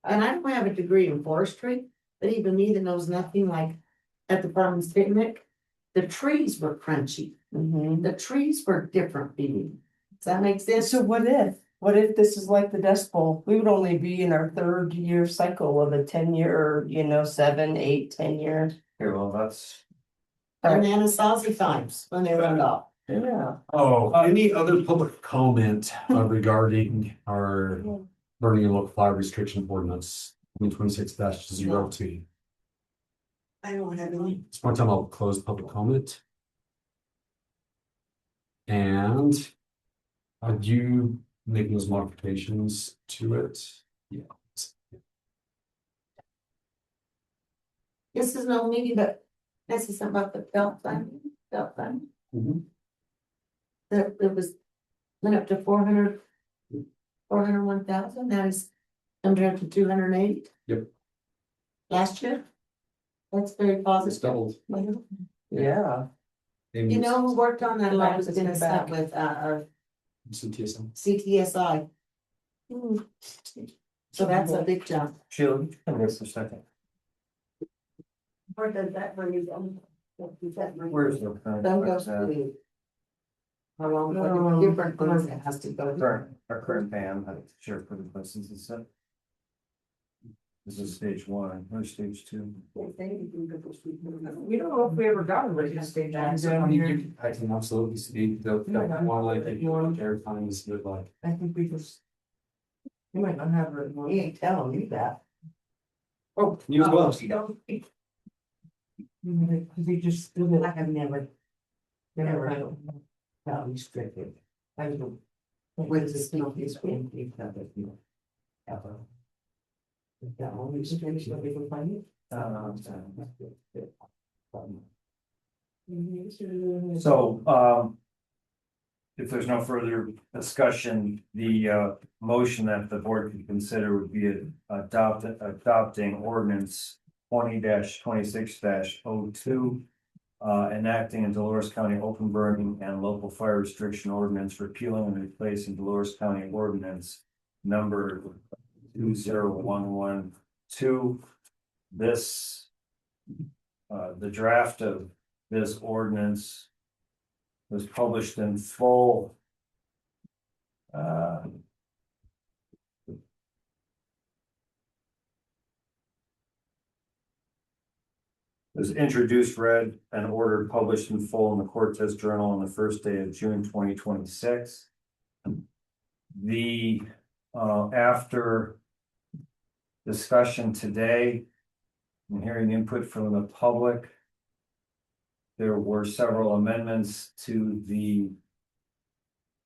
And I don't have a degree in forestry, but even me that knows nothing, like at the farmer's picnic, the trees were crunchy. The trees were different feeling. Does that make sense? So what if this is like the Dust Bowl? We would only be in our 3rd year cycle of a 10-year, 7, 8, 10 years. Okay, well, that's. And Anasazi times when they run off. Yeah. Oh, any other public comment regarding our burning and local fire restriction ordinance 2026-02? I don't have any. This one time I'll close public comment. And are you making those modifications to it? Yeah. This is no meeting, but this is something about the belt fund. That it was went up to 401,000, that is under to 208. Yep. Last year. That's very It's positive. doubled. Yeah. You know who worked on that? I was It's gonna back. start with CTSM. CTSI. So that's a big jump. Sheila, you come here for a second. Where does that bring you down? Where's the current? That goes to. How long, what different things it has to go. Our current ban, share for the license and stuff. This is stage 1, or stage 2. We don't know if we ever got a radio station I down mean, here. I can absolutely speak, the one like, airtime is good, like. I think we just. You might not have it. He ain't telling me that. Oh, you as well. They just. I have never. Never. Not restricted. I don't. Where's this not this one? Ever. That only restriction that we can find it. So, if there's no further discussion, the motion that the board could consider would be adopting ordinance 20-26-02. Enacting a Dolores County open burning and local fire restriction ordinance, repealing and replacing Dolores County ordinance number 20112. This, the draft of this ordinance was published in full. was introduced, read, and ordered, published in full in the Cortez Journal on the first day of June 2026. The, after discussion today and hearing input from the public, there were several amendments to the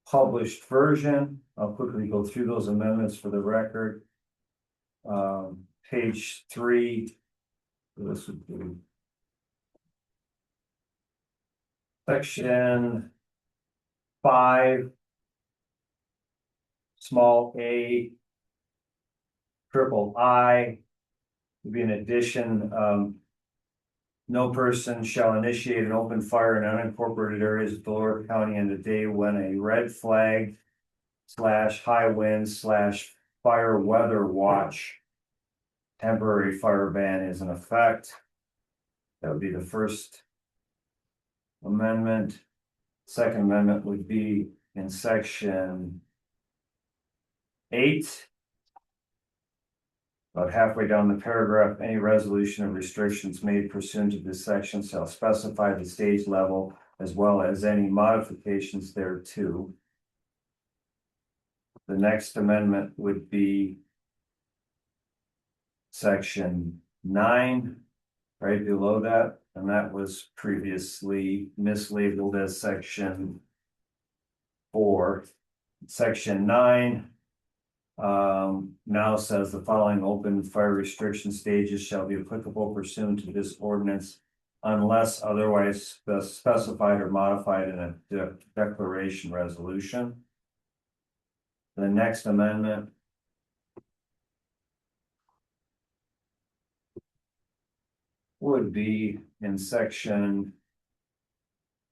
published version. I'll quickly go through those amendments for the record. Page 3, this would be section 5, small a, triple I, would be an addition. No person shall initiate an open fire in unincorporated areas of Delaware County on the day when a red flag / high wind / fire weather watch temporary fire ban is in effect. That would be the first amendment. Second amendment would be in section 8. About halfway down the paragraph, any resolution of restrictions made pursuant to this section shall specify the stage level as well as any modifications thereto. The next amendment would be section 9, right below that, and that was previously mislabeled as section 4. Section 9 now says the following open fire restriction stages shall be applicable pursuant to this ordinance unless otherwise specified or modified in a declaration resolution. The next amendment would be in section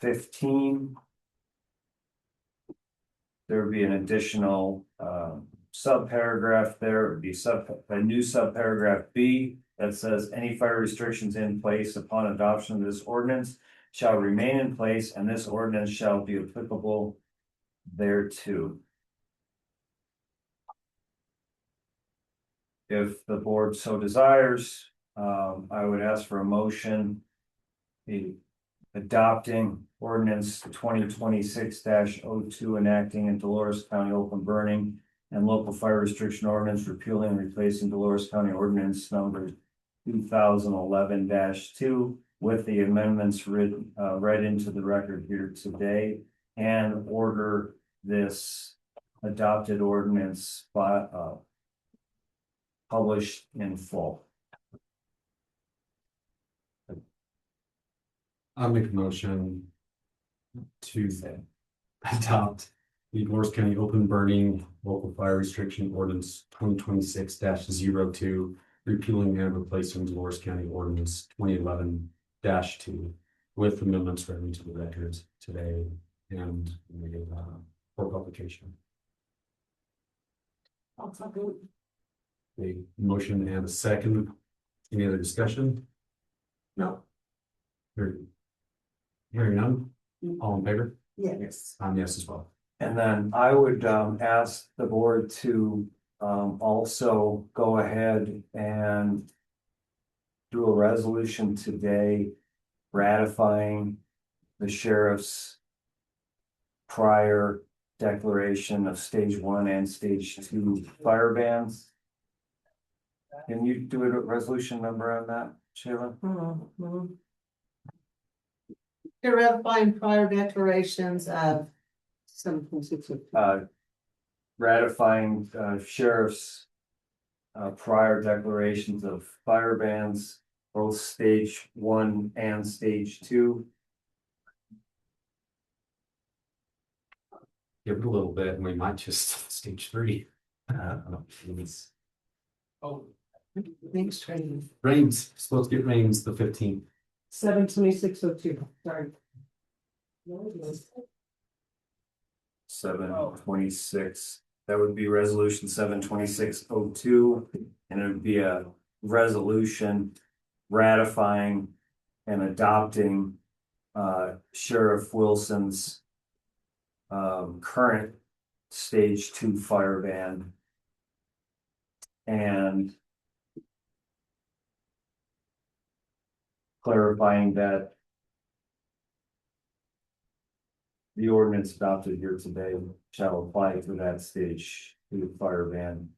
15. There would be an additional subparagraph there. It would be a new subparagraph B that says any fire restrictions in place upon adoption of this ordinance shall remain in place, and this ordinance shall be applicable thereto. If the board so desires, I would ask for a motion adopting ordinance 2026-02 enacting in Dolores County open burning and local fire restriction ordinance repealing and replacing Dolores County ordinance number 2011-2 with the amendments read into the record here today, and order this adopted ordinance by published in full. I'll make a motion to adopt the Dolores County open burning local fire restriction ordinance 2026-02, repealing and replacing Dolores County ordinance 2011-2 with amendments read into the records today and for publication. A motion and a second. Any other discussion? No. Hearing none, all in favor? Yes. I'm yes as well. And then I would ask the board to also go ahead and do a resolution today ratifying the sheriff's prior declaration of stage 1 and stage 2 fire bans. Can you do a resolution number on that, Sheila? To ratify prior declarations of some. Ratifying sheriff's prior declarations of fire bans, both stage 1 and stage 2. Give it a little bit and we might just stage 3. Thanks, training. Rains, supposed to get rains the 15th. 72602, sorry. 726, that would be resolution 72602, and it would be a resolution ratifying and adopting Sheriff Wilson's current stage 2 fire ban and clarifying that the ordinance adopted here today shall apply to that stage to the fire ban.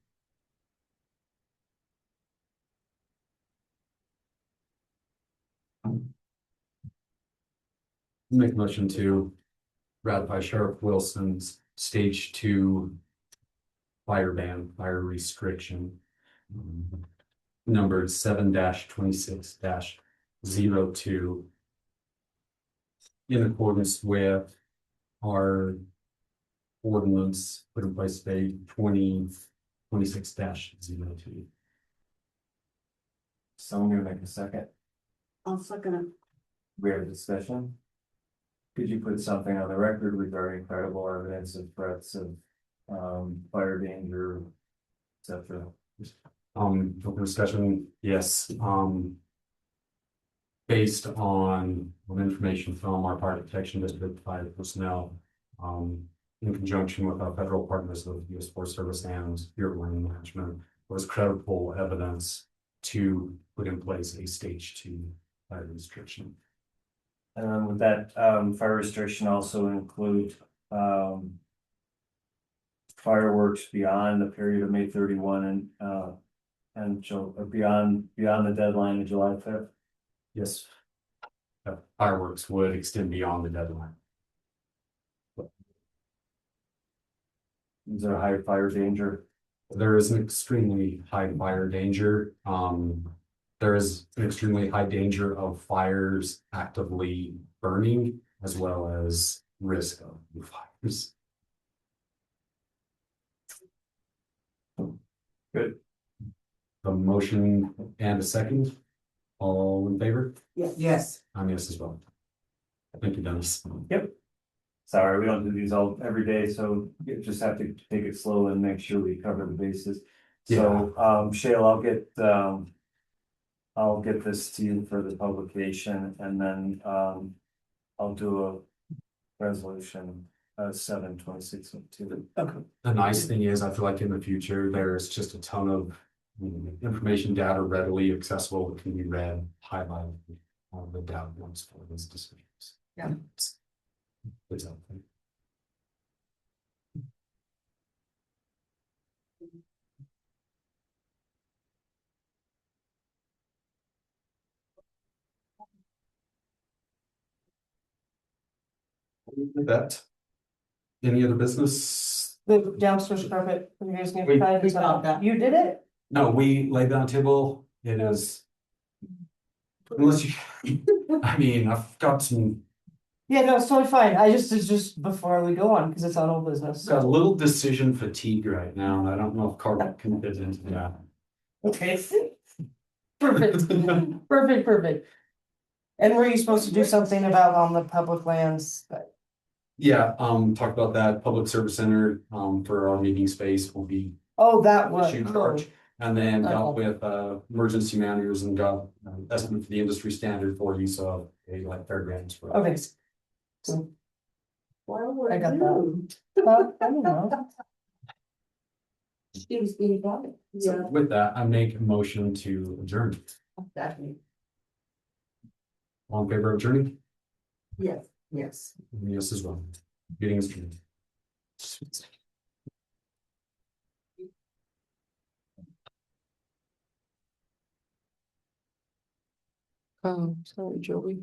Make a motion to ratify Sheriff Wilson's stage 2 fire ban, fire restriction. Numbered 7-26-02. In accordance with our ordinance put in place today 2026-02. Someone gonna make a second? I'll second it. We have a discussion. Could you put something on the record regarding credible evidence of threats of fire danger, et cetera? Open discussion, yes, based on information from our fire protection district fire personnel, in conjunction with our federal partners of the U.S. Forest Service and Bureau of Land Management, was credible evidence to put in place a stage 2 fire restriction. Would that fire restriction also include fireworks beyond the period of May 31 and beyond the deadline of July 5th? Yes. Fireworks would extend beyond the deadline. Is there a high fire danger? There is an extremely high fire danger. There is an extremely high danger of fires actively burning as well as risk of fires. Good. A motion and a second. All in favor? Yes. I'm yes as well. Thank you, Dennis. Yep. Sorry, we don't do these all every day, so you just have to take it slow and make sure we cover the bases. So, Shale, I'll get this to you for the publication and then, I'll do a resolution, 7/26/02. Okay. The nice thing is, I feel like in the future, there's just a ton of information data readily accessible that can be read, highlighted, the data ones for these decisions. Yeah. It's helpful. With that, any other business? The dumpster carpet, you guys gonna We- try we got that. You did it? No, we laid down a table. It is. Unless you, I mean, I've got some, Yeah, no, it's totally fine. It's just before we go on, because it's on old business. got a little decision fatigue right now, and I don't know if carpet can fit into that. Okay. Perfect, perfect. And were you supposed to do something about on the public lands? Yeah, talk about that public service center, for our meeting space will be Oh, that was. issued charge. And then Oh. dealt with, emergency managers and got estimate for the industry standard for use of a like fairgrounds for. Okay. Cool. I got that. I don't know. She was being quiet. So with that, I make a motion to adjourn. Exactly. All in favor of adjourning? Yes. Yes. Yes as well. Meeting is adjourned. Sorry, Joey.